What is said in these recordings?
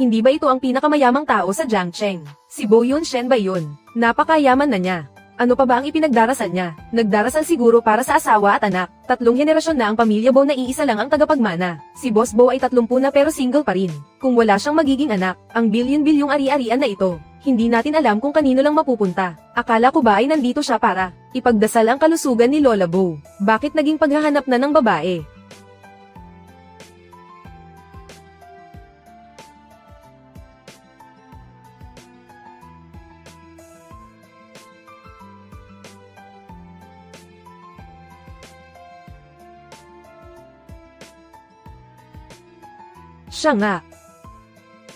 Hindi ba ito ang pinakamayamang tao sa Jiangcheng? Si Bo Yunshen ba yun? Napakayaman na niya. Ano pa ba ang ipinagdarasal niya? Nagdarasal siguro para sa asawa at anak. 3 henerasyon na ang pamilya Bo na iisa lang ang tagapagmana. Si Boss Bo ay 30 na pero single pa rin. Kung wala siyang magiging anak, ang bilyon-bilyong ari-arian na ito, hindi natin alam kung kanino lang mapupunta. Akala ko ba ay nandito siya para ipagdasal ang kalusugan ni Lola Bo? Bakit naging paghahanap na ng babae? Siya nga.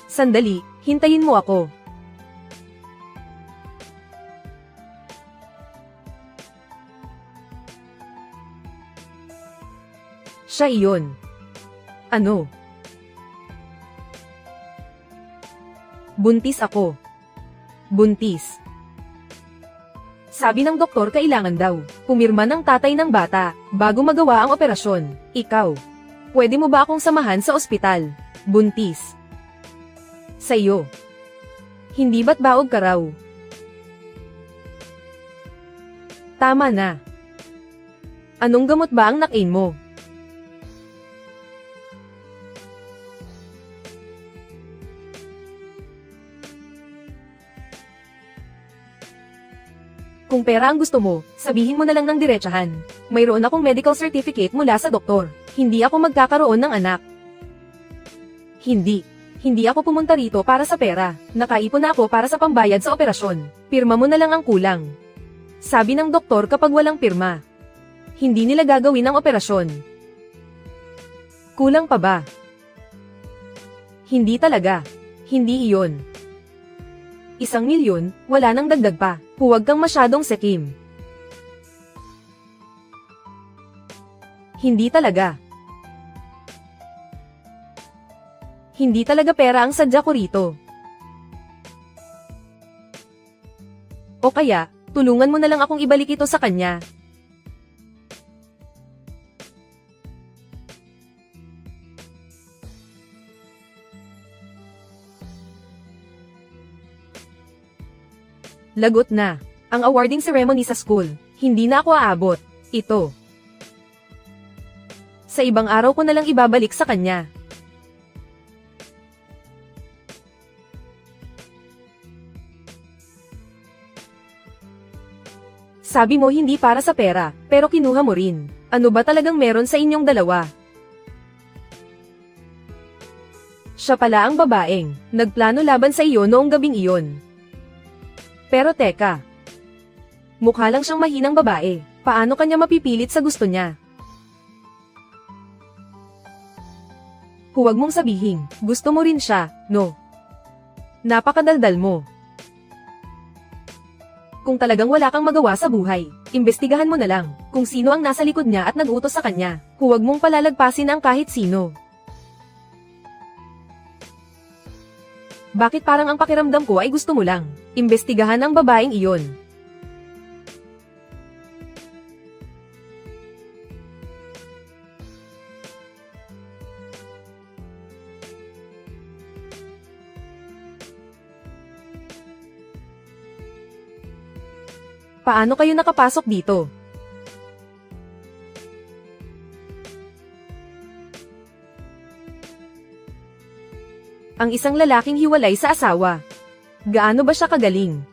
Sandali, hintayin mo ako. Siya iyon. Ano? Buntis ako. Buntis. Sabi ng doktor kailangan daw pumirma ng tatay ng bata bago magawa ang operasyon. Ikaw, pwede mo ba akong samahan sa ospital? Buntis. Sa'yo. Hindi ba't baog ka raw? Tama na. Anong gamot ba ang nakain mo? Kung pera ang gusto mo, sabihin mo na lang ng diretsahan. Mayroon akong medical certificate mula sa doktor. Hindi ako magkakaroon ng anak. Hindi ako pumunta rito para sa pera. Nakaipon na ako para sa pambayad sa operasyon. Pirma mo na lang ang kulang. Sabi ng doktor kapag walang pirma, hindi nila gagawin ang operasyon. Kulang pa ba? Hindi talaga. Hindi iyon. 1,000,000, wala nang dagdag pa. Huwag kang masyadong sekim. Hindi talaga. Hindi talaga pera ang sadya ko rito. O kaya, tulungan mo na lang akong ibalik ito sa kanya. Lagot na. Ang awarding ceremony sa school. Hindi na ako aabot. Ito. Sa ibang araw ko na lang ibabalik sa kanya. Sabi mo hindi para sa pera, pero kinuha mo rin. Ano ba talagang meron sa inyong dalawa? Siya pala ang babaeng nagplano laban sa iyo noong gabing iyon. Pero teka. Mukha lang siyang mahinang babae. Paano kanya mapipilit sa gusto niya? Huwag mong sabihin, gusto mo rin siya, no? Napakadaldal mo. Kung talagang wala kang magawa sa buhay, imbestigahan mo na lang kung sino ang nasa likod niya at nag-utos sa kanya. Huwag mong palalagpasin ang kahit sino. Bakit parang ang pakiramdam ko ay gusto mo lang imbestigahan ang babaeng iyon? Paano kayo nakapasok dito? Ang isang lalaking hiwalay sa asawa. Gaano ba siya kagaling?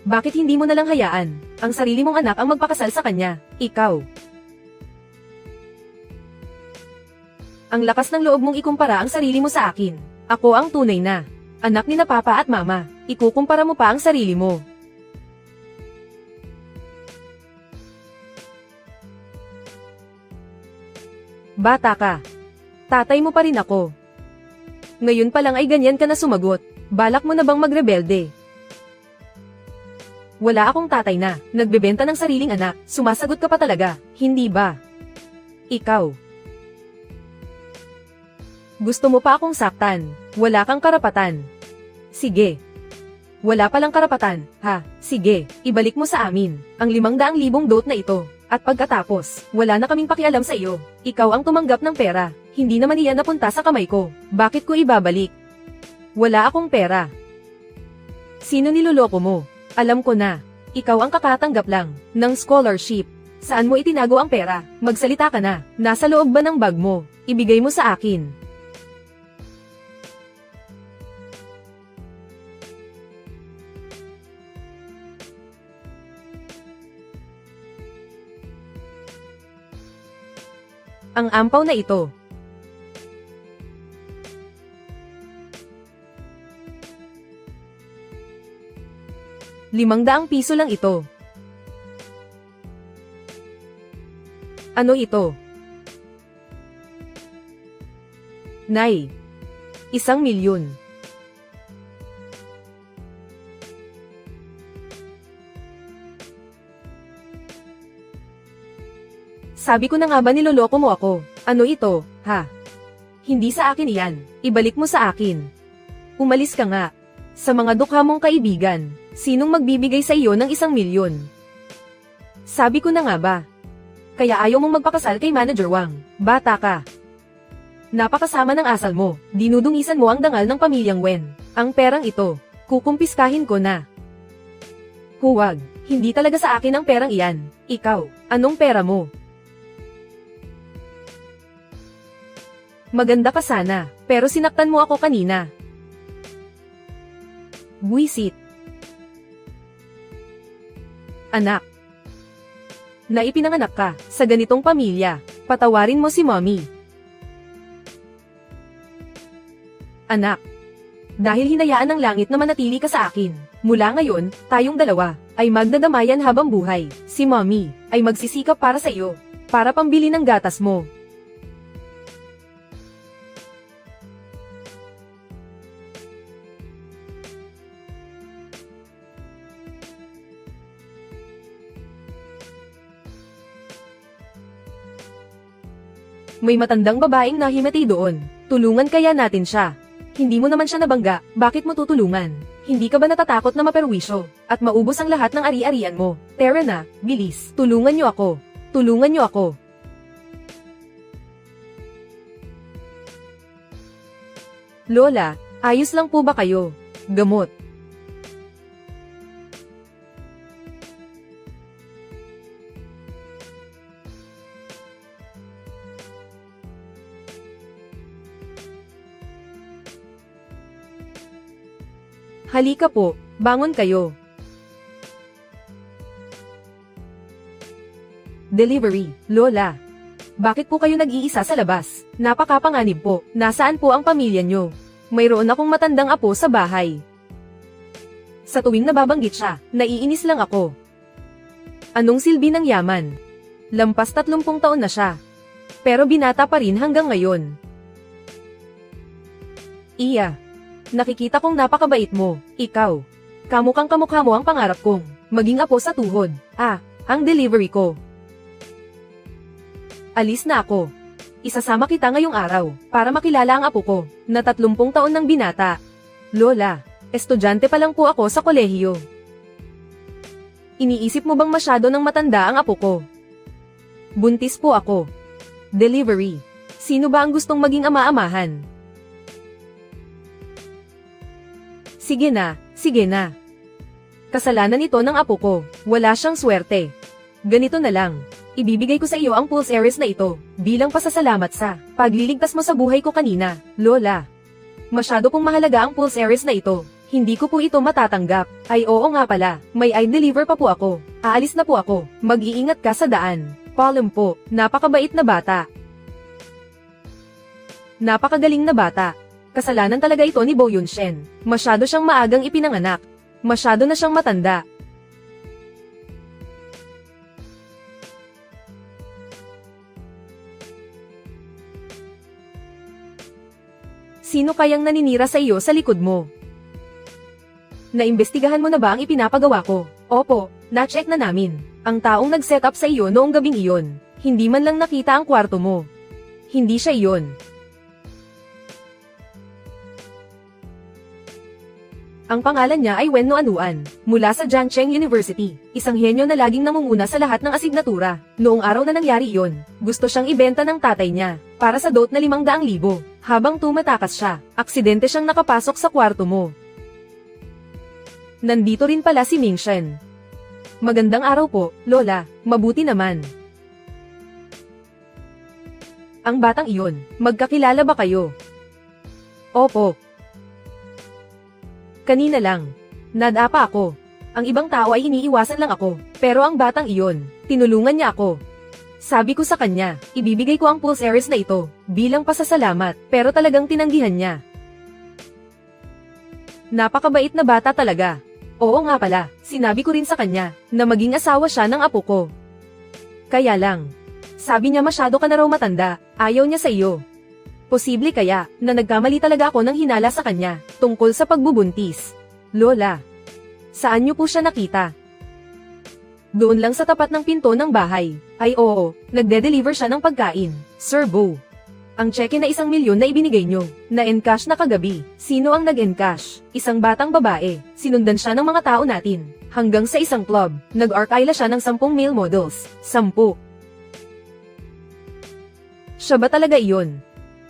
Bakit hindi mo nalang hayaan ang sarili mong anak ang magpakasal sa kanya? Ikaw. Ang lakas ng loob mong ikumpara ang sarili mo sa akin. Ako ang tunay na anak ni na papa at mama. Ikukumpara mo pa ang sarili mo. Bata ka. Tatay mo pa rin ako. Ngayon pa lang ay ganyan ka na sumagot. Balak mo na bang magrebelde? Wala akong tatay na nagbebenta ng sariling anak. Sumasagot ka pa talaga, hindi ba? Ikaw. Gusto mo pa akong saktan. Wala kang karapatan. Sige. Wala palang karapatan, ha? Sige, ibalik mo sa amin ang 500,000 dot na ito. At pagkatapos, wala na kaming pakialam sa iyo. Ikaw ang tumanggap ng pera. Hindi naman iyan napunta sa kamay ko. Bakit ko ibabalik? Wala akong pera. Sino niloloko mo? Alam ko na. Ikaw ang kakatanggap lang ng scholarship. Saan mo itinago ang pera? Magsalita ka na. Nasa loob ba ng bag mo? Ibigay mo sa akin. Ang ampaw na ito. ₱500 lang ito. Ano ito? Nay. 1,000,000. Sabi ko na nga ba niloloko mo ako? Ano ito, ha? Hindi sa akin iyan. Ibalik mo sa akin. Umalis ka nga. Sa mga dukha mong kaibigan, sinong magbibigay sa iyo ng 1,000,000? Sabi ko na nga ba? Kaya ayaw mong magpakasal kay Manager Wang. Bata ka. Napakasama ng asal mo. Dinudungisan mo ang dangal ng pamilyang Wen. Ang perang ito, kukumpiskahin ko na. Huwag. Hindi talaga sa akin ang perang iyan. Ikaw, anong pera mo? Maganda ka sana, pero sinaktan mo ako kanina. Buwisit. Anak. Na ipinanganak ka sa ganitong pamilya, patawarin mo si mommy. Anak. Dahil hinayaan ng langit na manatili ka sa akin, mula ngayon, tayong dalawa, ay magdadamayan habang buhay. Si mommy, ay magsisikap para sa iyo, para pambili ng gatas mo. May matandang babaeng nahimati doon. Tulungan kaya natin siya. Hindi mo naman siya nabangga, bakit mo tutulungan? Hindi ka ba natatakot na maperwisyo, at maubos ang lahat ng ari-arian mo? Tara na, bilis. Tulungan niyo ako. Tulungan niyo ako. Lola, ayos lang po ba kayo? Gamot. Halika po, bangon kayo. Delivery, Lola. Bakit po kayo nag-iisa sa labas? Napakapanganib po. Nasaan po ang pamilya nyo? Mayroon akong matandang apo sa bahay. Sa tuwing nababanggit siya, naiinis lang ako. Anong silbi ng yaman? Lampas 30 taon na siya. Pero binata pa rin hanggang ngayon. Iya. Nakikita kong napakabait mo, ikaw. Kamukhang kamukha mo ang pangarap kong maging apo sa tuhod. Ang delivery ko. Alis na ako. Isasama kita ngayong araw, para makilala ang apo ko, na 30 taon ng binata. Lola, estudyante pa lang po ako sa kolehiyo. Iniisip mo bang masyado ng matanda ang apo ko? Buntis po ako. Delivery. Sino ba ang gustong maging ama-amahan? Sige na, sige na. Kasalanan ito ng apo ko, wala siyang swerte. Ganito na lang, ibibigay ko sa iyo ang Pulse Heiress na ito, bilang pasasalamat sa pagliligtas mo sa buhay ko kanina, Lola. Masyado pong mahalaga ang Pulse Heiress na ito, hindi ko po ito matatanggap. Ay oo nga pala, may i-deliver pa po ako, aalis na po ako, mag-iingat ka sa daan. Palm po, napakabait na bata. Napakagaling na bata. Kasalanan talaga ito ni Bo Yunshen. Masyado siyang maagang ipinanganak. Masyado na siyang matanda. Sino kayang naninira sa iyo sa likod mo? Naimbestigahan mo na ba ang ipinapagawa ko? Opo, na-check na namin. Ang taong nag-set up sa iyo noong gabing iyon, hindi man lang nakita ang kwarto mo. Hindi siya iyon. Ang pangalan niya ay Wen Noanuan, mula sa Jiangcheng University, isang henyo na laging namumuna sa lahat ng asignatura. Noong araw na nangyari iyon, gusto siyang ibenta ng tatay niya, para sa dote na 500,000. Habang tumatakas siya, aksidente siyang nakapasok sa kwarto mo. Nandito rin pala si Mingshen. Magandang araw po, Lola, mabuti naman. Ang batang iyon, magkakilala ba kayo? Opo. Kanina lang. Nadapa ako. Ang ibang tao ay iniiwasan lang ako, pero ang batang iyon, tinulungan niya ako. Sabi ko sa kanya, ibibigay ko ang pulse Ares na ito, bilang pasasalamat, pero talagang tinanggihan niya. Napakabait na bata talaga. Oo nga pala, sinabi ko rin sa kanya, na maging asawa siya ng apo ko. Kaya lang. Sabi niya masyado ka na raw matanda, ayaw niya sa iyo. Posible kaya, na nagkamali talaga ako ng hinala sa kanya, tungkol sa pagbubuntis. Lola. Saan niyo po siya nakita? Doon lang sa tapat ng pinto ng bahay. Ay oo, nagde-deliver siya ng pagkain, Sir Bo. Ang cheque na 1 milyon na ibinigay niyo, na-encash na kagabi. Sino ang nag-encash? Isang batang babae. Sinundan siya ng mga tao natin. Hanggang sa isang club, nag-arkayla siya ng 10 male models. 10. Siya ba talaga iyon?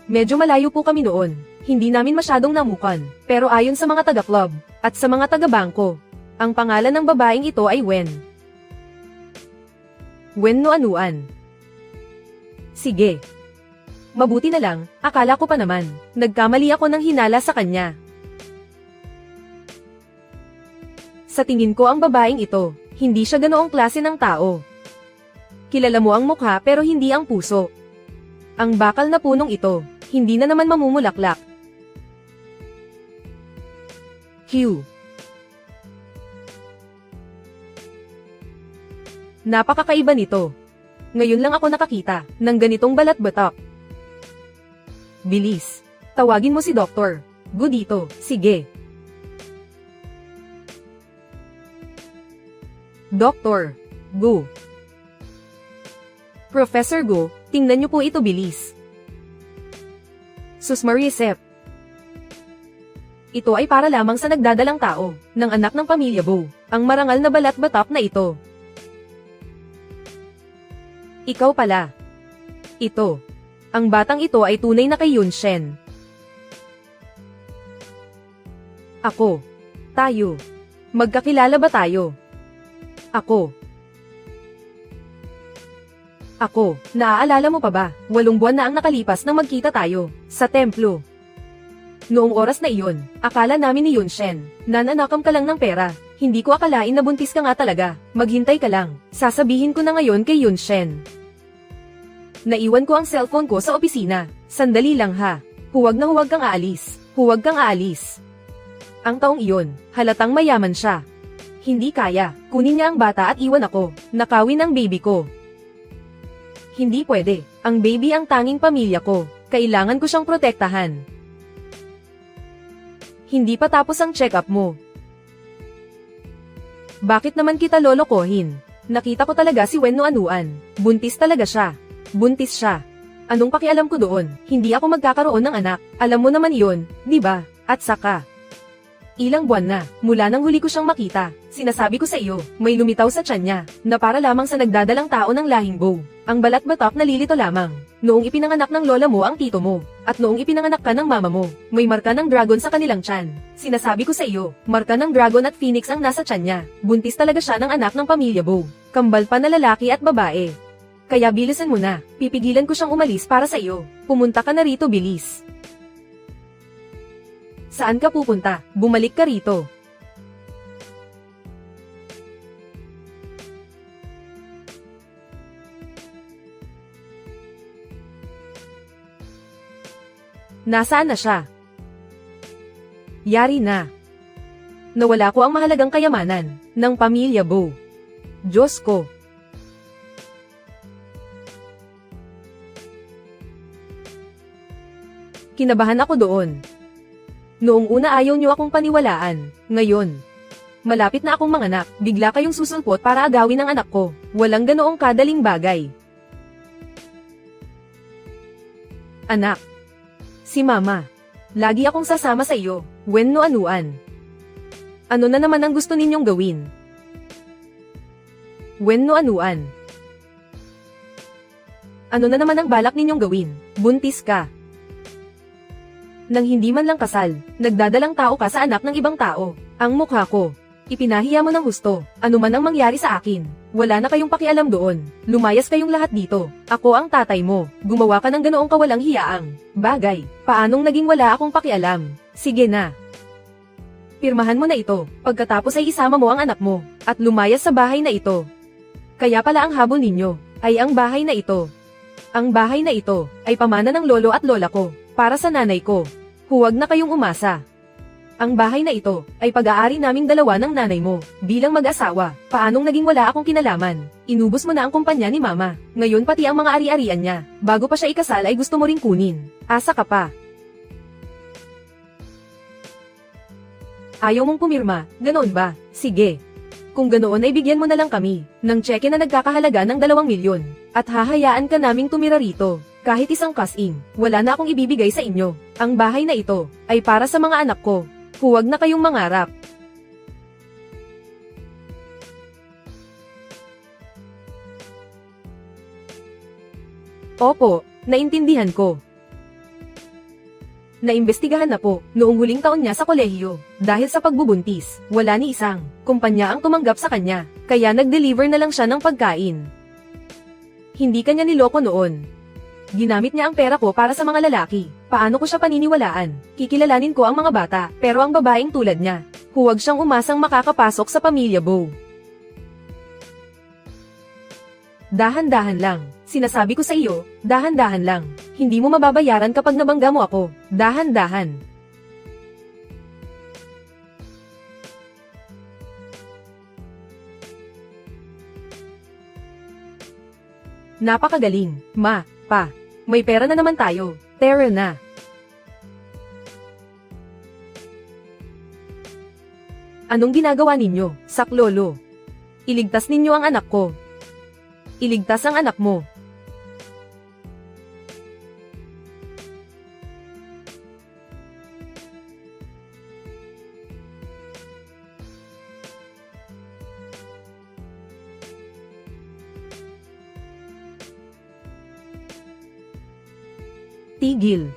Medyo malayo po kami noon. Hindi namin masyadong namukan. Pero ayon sa mga taga-club, at sa mga taga-bangko, ang pangalan ng babaeng ito ay Wen. Wen no Anuan. Sige. Mabuti na lang, akala ko pa naman, nagkamali ako ng hinala sa kanya. Sa tingin ko ang babaeng ito, hindi siya ganoong klase ng tao. Kilala mo ang mukha pero hindi ang puso. Ang bakal na punong ito, hindi na naman mamumulaklak. Q. Napakakaiba nito. Ngayon lang ako nakakita ng ganitong balat-batak. Bilis. Tawagin mo si Doktor. Go dito, sige. Doktor. Go. Professor Go, tingnan niyo po ito bilis. Sus Marisep. Ito ay para lamang sa nagdadalang tao, ng anak ng pamilya Bo, ang marangal na balat-batak na ito. Ikaw pala. Ito. Ang batang ito ay tunay na kay Yun Shen. Ako. Tayo. Magkakilala ba tayo? Ako. Ako, naaalala mo pa ba, 8 buwan na ang nakalipas nang magkita tayo, sa templo. Noong oras na iyon, akala namin ni Yun Shen, nananakam ka lang ng pera, hindi ko akalain na buntis ka nga talaga, maghintay ka lang, sasabihin ko na ngayon kay Yun Shen. Naiwan ko ang cellphone ko sa opisina, sandali lang ha, huwag kang aalis, huwag kang aalis. Ang taong iyon, halatang mayaman siya. Hindi kaya, kunin niya ang bata at iwan ako, nakawin ang baby ko. Hindi pwede, ang baby ang tanging pamilya ko, kailangan ko siyang protektahan. Hindi pa tapos ang check-up mo. Bakit naman kita lolokohin? Nakita ko talaga si Wen no Anuan, buntis talaga siya. Buntis siya. Anong pakialam ko doon? Hindi ako magkakaroon ng anak, alam mo naman iyon, di ba? At saka, ilang buwan na, mula nang huli ko siyang makita, sinasabi ko sa iyo, may lumitaw sa tiyan niya, na para lamang sa nagdadalang tao ng lahing Bo. Ang balat-batak na lilito lamang. Noong ipinanganak ng lola mo ang tito mo, at noong ipinanganak ka ng mama mo, may marka ng dragon sa kanilang tiyan. Sinasabi ko sa iyo, marka ng dragon at phoenix ang nasa tiyan niya. Buntis talaga siya ng anak ng pamilya Bo. Kambal pa na lalaki at babae. Kaya bilisan mo na, pipigilan ko siyang umalis para sa iyo. Pumunta ka na rito bilis. Saan ka pupunta? Bumalik ka rito. Nasaan na siya? Yari na. Nawala ko ang mahalagang kayamanan ng pamilya Bo. Diyos ko. Kinabahan ako doon. Noong una ayaw niyo akong paniwalaan, ngayon. Malapit na akong manganak, bigla kayong susulpot para agawin ang anak ko. Walang ganoong kadaling bagay. Anak. Si Mama. Lagi akong sasama sa iyo, Wen no Anuan. Ano na naman ang gusto ninyong gawin? Wen no Anuan. Ano na naman ang balak ninyong gawin? Buntis ka. Nang hindi man lang kasal, nagdadalang tao ka sa anak ng ibang tao. Ang mukha ko. Ipinahiya mo ng gusto. Ano man ang mangyari sa akin. Wala na kayong pakialam doon. Lumayas kayong lahat dito. Ako ang tatay mo. Gumawa ka ng ganoong kawalang hiyaang bagay. Paanong naging wala akong pakialam? Sige na. Pirmahan mo na ito. Pagkatapos ay isama mo ang anak mo. At lumayas sa bahay na ito. Kaya pala ang habol ninyo ay ang bahay na ito. Ang bahay na ito ay pamana ng lolo at lola ko. Para sa nanay ko. Huwag na kayong umasa. Ang bahay na ito ay pag-aari naming dalawa ng nanay mo. Bilang mag-asawa, paanong naging wala akong kinalaman? Inubos mo na ang kumpanya ni mama. Ngayon pati ang mga ari-arian niya. Bago pa siya ikasal ay gusto mo ring kunin. Asa ka pa. Ayaw mong pumirma, ganoon ba? Sige. Kung ganoon ay bigyan mo na lang kami ng tseke na nagkakahalaga ng 2 milyon. At hahayaan ka naming tumira rito. Kahit isang cash-in, wala na akong ibibigay sa inyo. Ang bahay na ito ay para sa mga anak ko. Huwag na kayong mangarap. Opo, naintindihan ko. Naimbestigahan na po, noong huling taon niya sa kolehiyo. Dahil sa pagbubuntis, wala ni isang kumpanya ang tumanggap sa kanya. Kaya nag-deliver na lang siya ng pagkain. Hindi kanya niloko noon. Ginamit niya ang pera ko para sa mga lalaki. Paano ko siya paniniwalaan? Kikilalanin ko ang mga bata, pero ang babaeng tulad niya, huwag siyang umasang makakapasok sa pamilya Bo. Dahan-dahan lang. Sinasabi ko sa iyo, dahan-dahan lang. Hindi mo mababayaran kapag nabangga mo ako. Dahan-dahan. Napakagaling, ma, pa. May pera na naman tayo. Tara na. Anong ginagawa ninyo, saklolo? Iligtas ninyo ang anak ko. Iligtas ang anak mo. Tigil.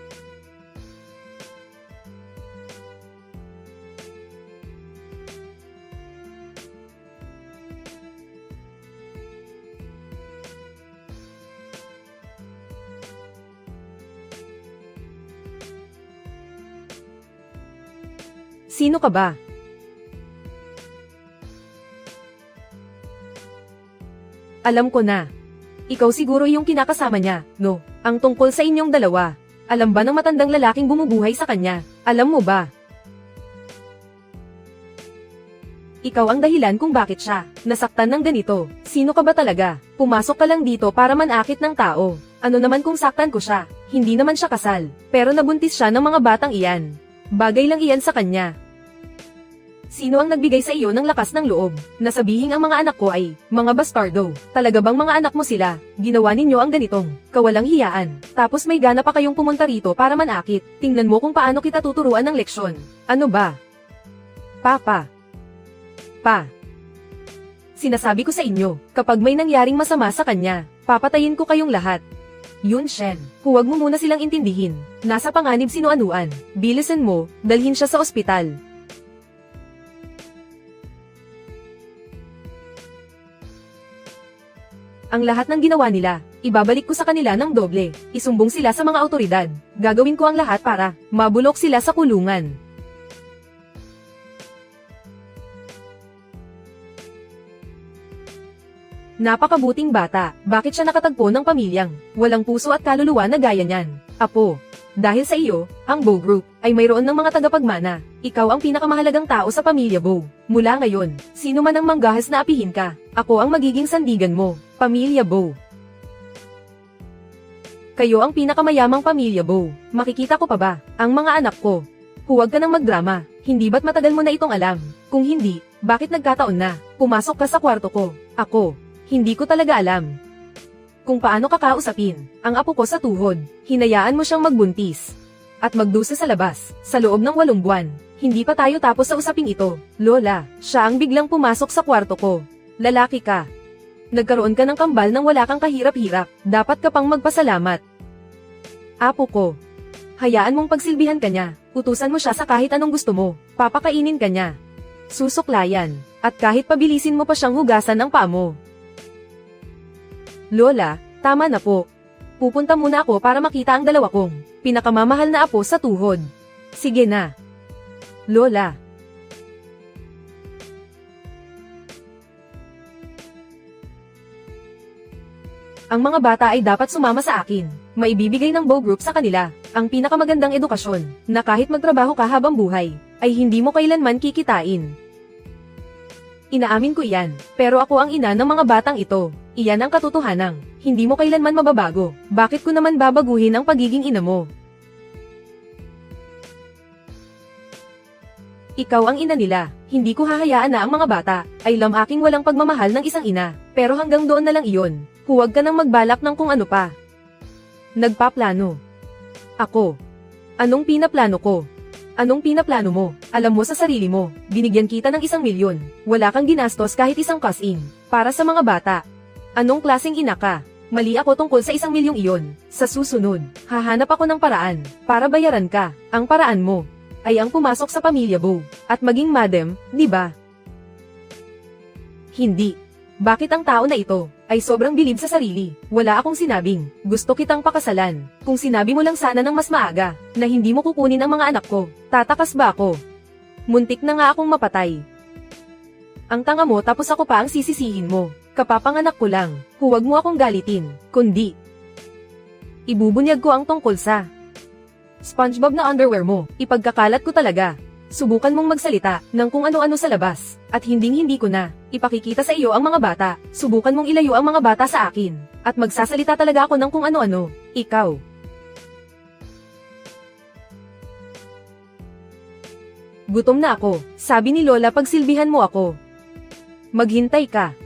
Sino ka ba? Alam ko na. Ikaw siguro yung kinakasama niya, no? Ang tungkol sa inyong dalawa. Alam ba ng matandang lalaking bumubuhay sa kanya? Alam mo ba? Ikaw ang dahilan kung bakit siya nasaktan ng ganito. Sino ka ba talaga? Pumasok ka lang dito para manakit ng tao. Ano naman kung saktan ko siya? Hindi naman siya kasal. Pero nabuntis siya ng mga batang iyan. Bagay lang iyan sa kanya. Sino ang nagbigay sa iyo ng lakas ng loob? Nasabihing ang mga anak ko ay mga bastardo. Talaga bang mga anak mo sila? Ginawa ninyo ang ganitong kawalang hiyaan. Tapos may gana pa kayong pumunta rito para manakit. Tingnan mo kung paano kita tuturuan ng leksyon. Ano ba? Papa. Pa. Sinasabi ko sa inyo, kapag may nangyaring masama sa kanya, papatayin ko kayong lahat. Yun Shen, huwag mo muna silang intindihin. Nasa panganib sinuanuan. Bilisan mo, dalhin siya sa ospital. Ang lahat ng ginawa nila, ibabalik ko sa kanila ng doble. Isumbong sila sa mga autoridad. Gagawin ko ang lahat para mabulok sila sa kulungan. Napakabuting bata, bakit siya nakatagpo ng pamilyang walang puso at kaluluwa na gaya niyan? Apo, dahil sa iyo, ang Bo Group ay mayroon ng mga tagapagmana. Ikaw ang pinakamahalagang tao sa pamilya Bo. Mula ngayon, sino man ang manggahas na apihin ka, ako ang magiging sandigan mo. Pamilya Bo. Kayo ang pinakamayamang pamilya Bo. Makikita ko pa ba ang mga anak ko? Huwag ka nang magdrama. Hindi ba't matagal mo na itong alam? Kung hindi, bakit nagkataon na pumasok ka sa kwarto ko? Ako, hindi ko talaga alam kung paano kakausapin ang apo ko sa tuhod. Hinayaan mo siyang magbuntis at magdusa sa labas sa loob ng 8 buwan. Hindi pa tayo tapos sa usaping ito. Lola, siya ang biglang pumasok sa kwarto ko. Lalaki ka. Nagkaroon ka ng kambal nang wala kang kahirap-hirap. Dapat ka pang magpasalamat. Apo ko. Hayaan mong pagsilbihan ka niya, utusan mo siya sa kahit anong gusto mo, papakainin ka niya. Susuklayan, at kahit pabilisin mo pa siyang hugasan ng paa mo. Lola, tama na po. Pupunta muna ako para makita ang dalawa kong pinakamamahal na apo sa tuhod. Sige na. Lola. Ang mga bata ay dapat sumama sa akin. Maibibigay ng Bow Group sa kanila ang pinakamagandang edukasyon na kahit magtrabaho ka habang buhay, ay hindi mo kailanman kikitain. Inaamin ko iyan, pero ako ang ina ng mga batang ito. Iyan ang katotohanan. Hindi mo kailanman mababago. Bakit ko naman babaguhin ang pagiging ina mo? Ikaw ang ina nila. Hindi ko hahayaan na ang mga bata ay aking walang pagmamahal ng isang ina. Pero hanggang doon na lang iyon. Huwag ka nang magbalak ng kung ano pa. Nagpaplano. Ako. Anong pinaplano ko? Anong pinaplano mo? Alam mo sa sarili mo, binigyan kita ng 1 milyon. Wala kang ginastos kahit isang cash-in. Para sa mga bata. Anong klaseng ina ka? Mali ako tungkol sa 1 milyong iyon. Sa susunod, hahanap ako ng paraan para bayaran ka. Ang paraan mo ay ang pumasok sa pamilya Bow at maging madam, di ba? Hindi. Bakit ang tao na ito ay sobrang bilib sa sarili? Wala akong sinabing gusto kitang pakasalan. Kung sinabi mo lang sana ng mas maaga na hindi mo kukunin ang mga anak ko, tatakas ba ako? Muntik na nga akong mapatay. Ang tanga mo tapos ako pa ang sisisihin mo. Kapapanganak ko lang, huwag mo akong galitin, kundi ibubunyag ko ang tungkol sa SpongeBob na underwear mo. Ipagkakalat ko talaga. Subukan mong magsalita ng kung ano-ano sa labas, at hinding-hindi ko na ipakikita sa iyo ang mga bata. Subukan mong ilayo ang mga bata sa akin, at magsasalita talaga ako ng kung ano-ano. Ikaw. Gutom na ako, sabi ni Lola pagsilbihan mo ako. Maghintay ka.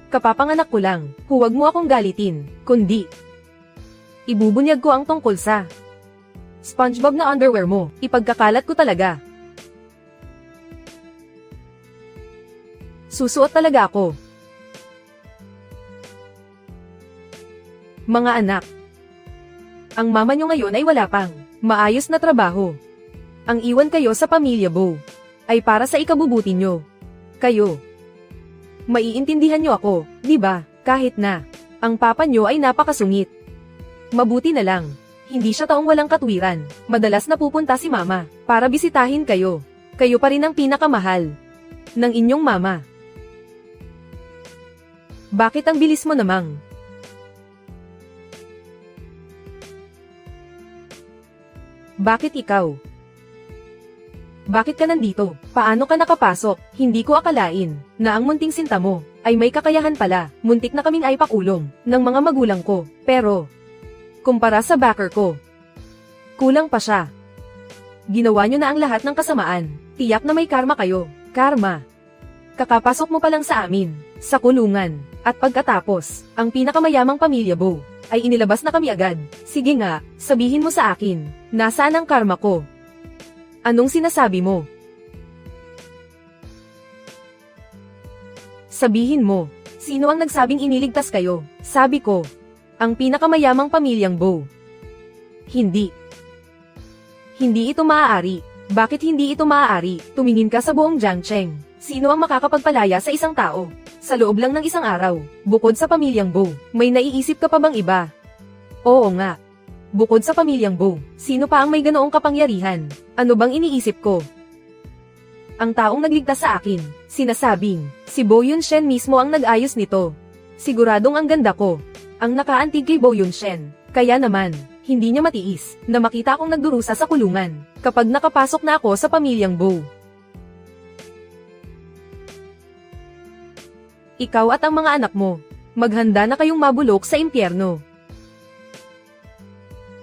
Kapapanganak ko lang, huwag mo akong galitin, kundi ibubunyag ko ang tungkol sa SpongeBob na underwear mo. Ipagkakalat ko talaga. Susuot talaga ako. Mga anak, ang mama nyo ngayon ay wala pang maayos na trabaho. Ang iwan kayo sa pamilya Bow ay para sa ikabubuti nyo. Kayo. Maiintindihan nyo ako, di ba? Kahit na ang papa nyo ay napakasungit. Mabuti na lang, hindi siya taong walang katwiran. Madalas na pupunta si mama para bisitahin kayo. Kayo pa rin ang pinakamahal ng inyong mama. Bakit ang bilis mo namang? Bakit ikaw? Bakit ka nandito? Paano ka nakapasok? Hindi ko akalain na ang munting sinta mo ay may kakayahan pala. Muntik na kaming ay pakulong ng mga magulang ko. Pero, kumpara sa backer ko, kulang pa siya. Ginawa nyo na ang lahat ng kasamaan. Tiyak na may karma kayo. Karma. Kakapasok mo pa lang sa amin, sa kulungan. At pagkatapos, ang pinakamayamang pamilya Bow ay inilabas na kami agad. Sige nga, sabihin mo sa akin, nasaan ang karma ko? Anong sinasabi mo? Sabihin mo, sino ang nagsabing iniligtas kayo? Sabi ko, ang pinakamayamang pamilyang Bow. Hindi. Hindi ito maaari. Bakit hindi ito maaari? Tumingin ka sa buong Jiangcheng. Sino ang makakapagpalaya sa isang tao? Sa loob lang ng isang araw, bukod sa pamilyang Bow, may naiisip ka pa bang iba? Oo nga. Bukod sa pamilyang Bow, sino pa ang may ganoong kapangyarihan? Ano bang iniisip ko? Ang taong nagligtas sa akin, sinasabing, si Bow Yunshen mismo ang nag-ayos nito. Siguradong ang ganda ko. Ang nakaantig kay Bow Yunshen. Kaya naman, hindi niya matiis na makita akong nagdurusa sa kulungan kapag nakapasok na ako sa pamilyang Bow. Ikaw at ang mga anak mo, maghanda na kayong mabulok sa impyerno.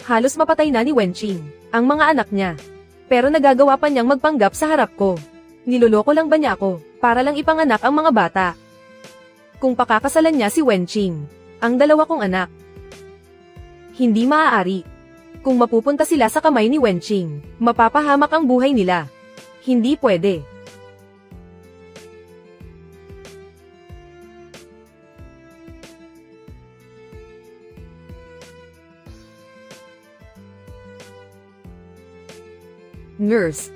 Halos mapatay na ni Wenqing ang mga anak niya. Pero nagagawa pa niyang magpanggap sa harap ko. Niloloko lang ba niya ako para lang ipanganak ang mga bata? Kung pakakasalan niya si Wenqing, ang dalawa kong anak, hindi maaari. Kung mapupunta sila sa kamay ni Wenqing, mapapahamak ang buhay nila. Hindi pwede. Nurse.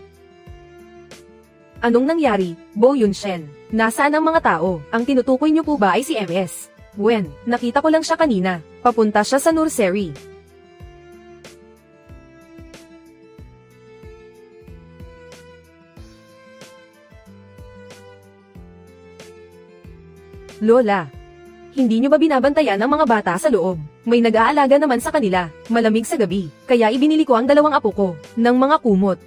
Anong nangyari, Bo Yunshen? Nasaan ang mga tao? Ang tinutukoy niyo po ba ay si MS? When, nakita ko lang siya kanina. Papunta siya sa nursery. Lola, hindi niyo ba binabantayan ang mga bata sa loob? May nag-aalaga naman sa kanila, malamig sa gabi, kaya ibinili ko ang 2 apo ko, ng mga kumot.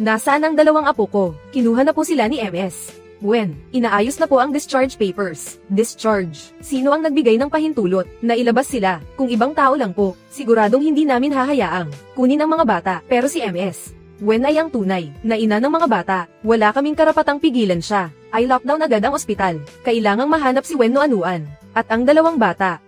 Nasaan ang 2 apo ko? Kinuha na po sila ni MS. When, inaayos na po ang discharge papers. Discharge. Sino ang nagbigay ng pahintulot na ilabas sila? Kung ibang tao lang po, siguradong hindi namin hahayaang kunin ang mga bata, pero si MS. When ay ang tunay na ina ng mga bata, wala kaming karapatang pigilan siya. Ay lockdown agad ang ospital. Kailangang mahanap si Wen Noanuan at ang 2 bata.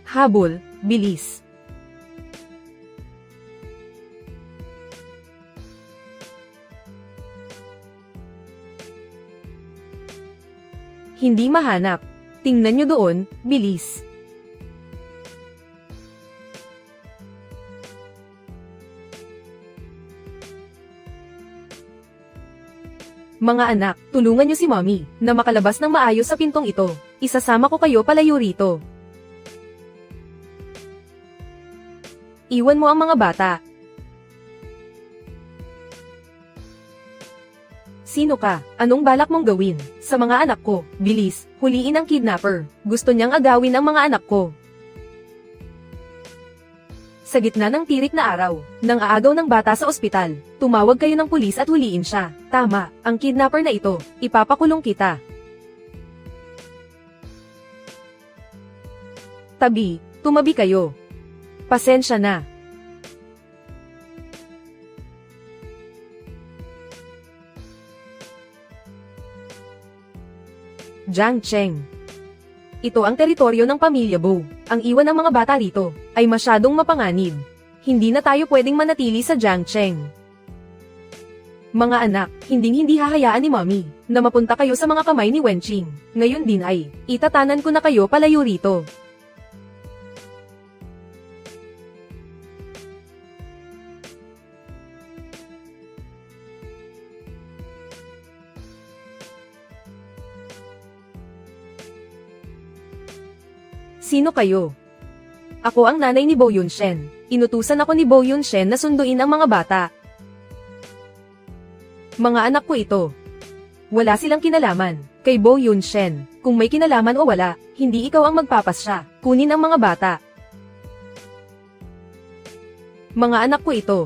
Habol, bilis. Hindi mahanap. Tingnan nyo doon, bilis. Mga anak, tulungan nyo si Mommy na makalabas ng maayos sa pintong ito. Isasama ko kayo palayo rito. Iwan mo ang mga bata. Sino ka? Anong balak mong gawin? Sa mga anak ko, bilis, huliin ang kidnapper. Gusto niyang agawin ang mga anak ko. Sa gitna ng tirik na araw, nang aagaw ng bata sa ospital, tumawag kayo ng pulis at huliin siya. Tama, ang kidnapper na ito, ipapakulong kita. Tabi, tumabi kayo. Pasensya na. Jiang Cheng. Ito ang teritoryo ng pamilya Bo. Ang iwan ng mga bata rito ay masyadong mapanganib. Hindi na tayo pwedeng manatili sa Jiang Cheng. Mga anak, hindi hahayaan ni Mommy na mapunta kayo sa mga kamay ni Wenqing. Ngayon din ay, itatanan ko na kayo palayo rito. Sino kayo? Ako ang nanay ni Bo Yunshen. Inutusan ako ni Bo Yunshen na sunduin ang mga bata. Mga anak ko ito. Wala silang kinalaman kay Bo Yunshen. Kung may kinalaman o wala, hindi ikaw ang magpapasya. Kunin ang mga bata. Mga anak ko ito.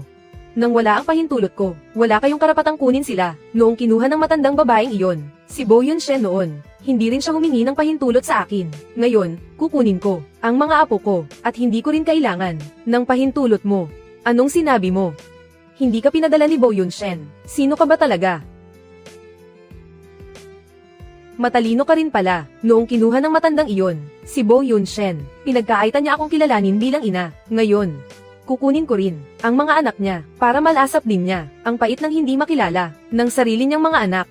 Nang wala ang pahintulot ko, wala kayong karapatang kunin sila. Noong kinuha ng matandang babaeng iyon, si Bo Yunshen noon, hindi rin siya humingi ng pahintulot sa akin. Ngayon, kukunin ko ang mga apo ko, at hindi ko rin kailangan ng pahintulot mo. Anong sinabi mo? Hindi ka pinadala ni Bo Yunshen. Sino ka ba talaga? Matalino ka rin pala. Noong kinuha ng matandang iyon, si Bo Yunshen, pinagkaaitan niya akong kilalanin bilang ina. Ngayon, kukunin ko rin ang mga anak niya para malasap din niya ang pait ng hindi makilala ng sarili niyang mga anak.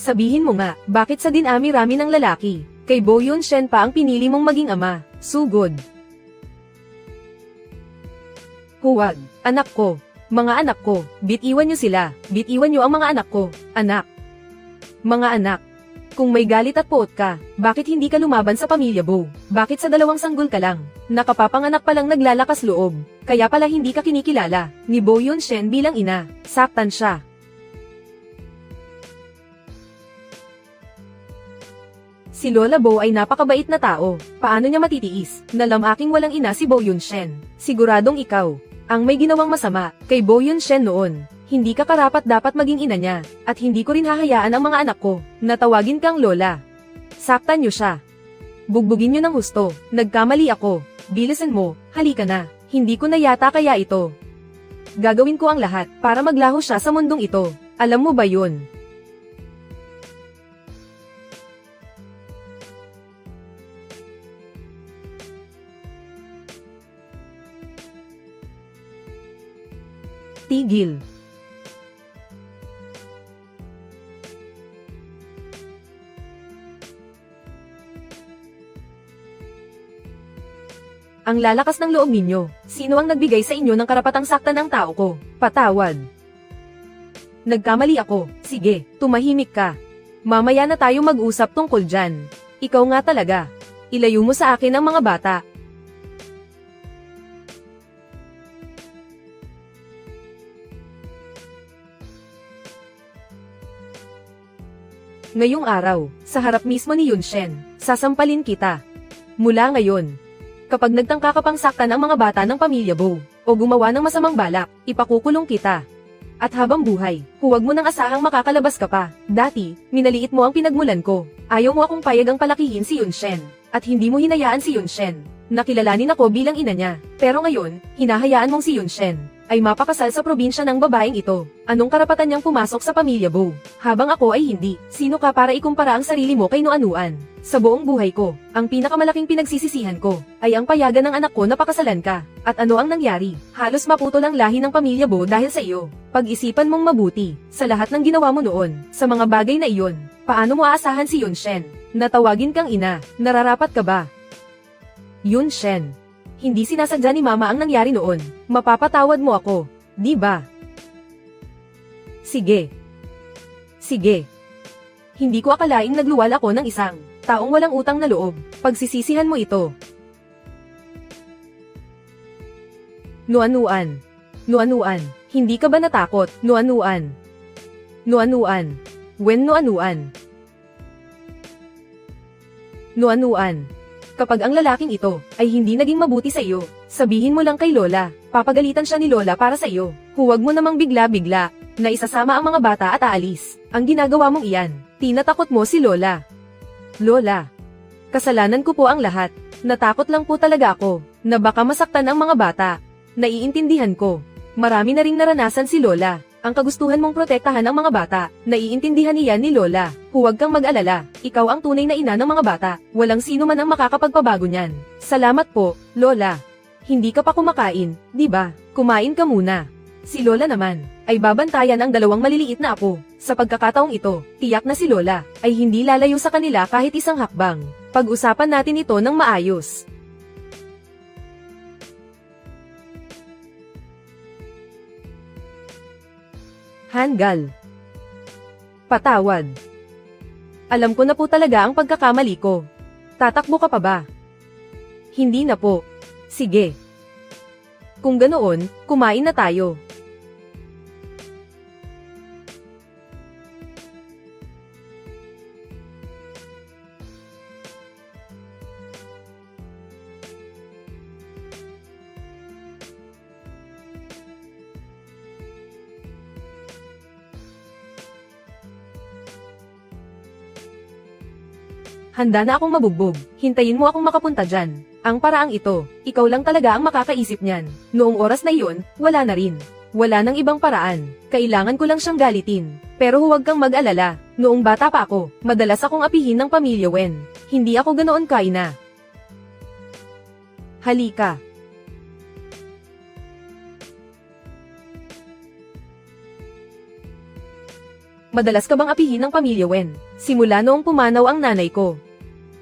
Sabihin mo nga, bakit sa dinami-rami ng lalaki, kay Bo Yunshen pa ang pinili mong maging ama? Sugod. Huwag, anak ko, mga anak ko, bitiwan niyo sila, bitiwan niyo ang mga anak ko, anak. Mga anak, kung may galit at puot ka, bakit hindi ka lumaban sa pamilya Bo? Bakit sa 2 sanggol ka lang? Nakapapanganak pa lang naglalakas loob, kaya pala hindi ka kinikilala ni Bo Yunshen bilang ina, saktan siya. Si Lola Bo ay napakabait na tao. Paano niya matitiis na lamaking walang ina si Bo Yunshen? Siguradong ikaw ang may ginawang masama kay Bo Yunshen noon. Hindi ka karapat dapat maging ina niya, at hindi ko rin hahayaan ang mga anak ko na tawagin kang Lola. Saktan niyo siya. Bugbugin niyo ng husto. Nagkamali ako. Bilisan mo, halika na. Hindi ko na yata kaya ito. Gagawin ko ang lahat para maglaho siya sa mundong ito. Alam mo ba yun? Tigil. Ang lalakas ng loob ninyo. Sino ang nagbigay sa inyo ng karapatang saktan ng tao ko? Patawad. Nagkamali ako. Sige, tumahimik ka. Mamaya na tayo mag-usap tungkol dyan. Ikaw nga talaga. Ilayo mo sa akin ang mga bata. Ngayong araw, sa harap mismo ni Yunshen, sasampalin kita. Mula ngayon, kapag nagtangka ka pang saktan ang mga bata ng pamilya Bo, o gumawa ng masamang balak, ipakukulong kita. At habang buhay, huwag mo nang asahang makakalabas ka pa. Dati, minaliit mo ang pinagmulan ko. Ayaw mo akong payagang palakihin si Yunshen. At hindi mo hinayaan si Yunshen. Nakilalanin ako bilang ina niya. Pero ngayon, hinahayaan mong si Yunshen ay mapakasal sa probinsya ng babaeng ito. Anong karapatan niyang pumasok sa pamilya Bo? Habang ako ay hindi. Sino ka para ikumpara ang sarili mo kay Noanuan? Sa buong buhay ko, ang pinakamalaking pinagsisisihan ko ay ang payagan ng anak ko na pakasalan ka. At ano ang nangyari? Halos maputol ang lahi ng pamilya Bo dahil sa iyo. Pag-isipan mong mabuti sa lahat ng ginawa mo noon. Sa mga bagay na iyon, paano mo aasahan si Yunshen? Natawagin kang ina, nararapat ka ba? Yunshen, hindi sinasadya ni Mama ang nangyari noon. Mapapatawad mo ako, di ba? Sige. Sige. Hindi ko akalaing nagluwal ako ng isang taong walang utang na loob. Pagsisisihan mo ito. Noanuan. Noanuan. Hindi ka ba natakot? Noanuan. Noanuan. When Noanuan. Noanuan. Kapag ang lalaking ito ay hindi naging mabuti sa iyo, sabihin mo lang kay Lola. Papagalitan siya ni Lola para sa iyo. Huwag mo namang bigla-bigla na isasama ang mga bata at aalis. Ang ginagawa mong iyan, tinatakot mo si Lola. Lola, kasalanan ko po ang lahat. Natakot lang po talaga ako na baka masaktan ang mga bata. Naiintindihan ko. Marami na ring naranasan si Lola. Ang kagustuhan mong protektahan ang mga bata, naiintindihan niyan ni Lola. Huwag kang mag-alala, ikaw ang tunay na ina ng mga bata. Walang sino man ang makakapagpabago niyan. Salamat po, Lola. Hindi ka pa kumakain, di ba? Kumain ka muna. Si Lola naman, ay babantayan ang dalawang maliliit na apo. Sa pagkakataong ito, tiyak na si Lola, ay hindi lalayo sa kanila kahit isang hakbang. Pag-usapan natin ito ng maayos. Hanggal. Patawad. Alam ko na po talaga ang pagkakamali ko. Tatakbo ka pa ba? Hindi na po. Sige. Kung ganoon, kumain na tayo. Handa na akong mabugbog. Hintayin mo akong makapunta dyan. Ang paraang ito, ikaw lang talaga ang makakaisip niyan. Noong oras na iyon, wala na rin. Wala nang ibang paraan. Kailangan ko lang siyang galitin. Pero huwag kang mag-alala. Noong bata pa ako, madalas akong apihin ng pamilya Wen. Hindi ako ganoon kaina. Halika. Madalas ka bang apihin ng pamilya Wen? Simula noong pumanaw ang nanay ko.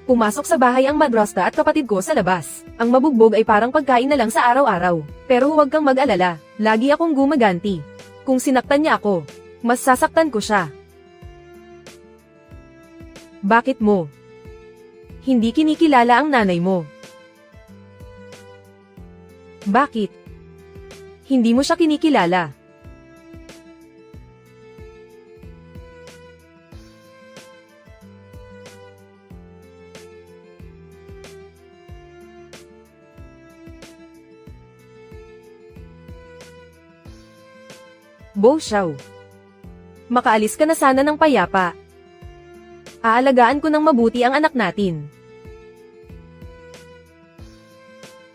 Pumasok sa bahay ang madrasta at kapatid ko sa labas. Ang mabugbog ay parang pagkain na lang sa araw-araw. Pero huwag kang mag-alala, lagi akong gumaganti. Kung sinaktan niya ako, mas sasaktan ko siya. Bakit mo? Hindi kinikilala ang nanay mo. Bakit? Hindi mo siya kinikilala. Bo Xiao. Makaalis ka na sana ng payapa. Aalagaan ko ng mabuti ang anak natin.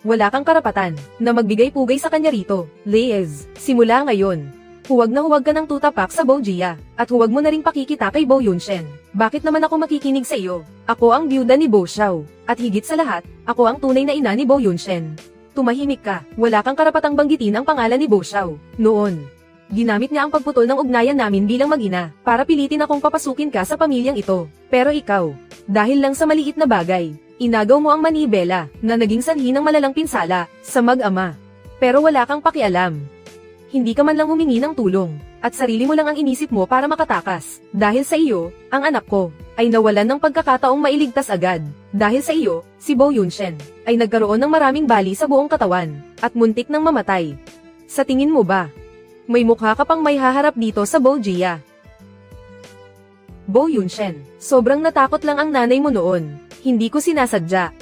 Wala kang karapatan na magbigay-pugay sa kanya rito, Liz. Simula ngayon, huwag na huwag ka ng tutapak sa Bo Jia, at huwag mo na ring pakikita kay Bo Yunshen. Bakit naman ako makikinig sa iyo? Ako ang byuda ni Bo Xiao, at higit sa lahat, ako ang tunay na ina ni Bo Yunshen. Tumahimik ka, wala kang karapatang banggitin ang pangalan ni Bo Xiao. Noon, Ginamit niya ang pagputol ng ugnayan namin bilang mag-ina, para pilitin akong papasukin ka sa pamilyang ito. Pero ikaw, dahil lang sa maliit na bagay, inagaw mo ang manibela, na naging sanhi ng malalang pinsala, sa mag-ama. Pero wala kang pakialam. Hindi ka man lang humingi ng tulong, at sarili mo lang ang inisip mo para makatakas. Dahil sa iyo, ang anak ko, ay nawalan ng pagkakataong mailigtas agad. Dahil sa iyo, si Bo Yunshen, ay nagkaroon ng maraming bali sa buong katawan, at muntik ng mamatay. Sa tingin mo ba, may mukha ka pang may haharap dito sa Bo Jia? Bo Yunshen, sobrang natakot lang ang nanay mo noon. Hindi ko sinasadya.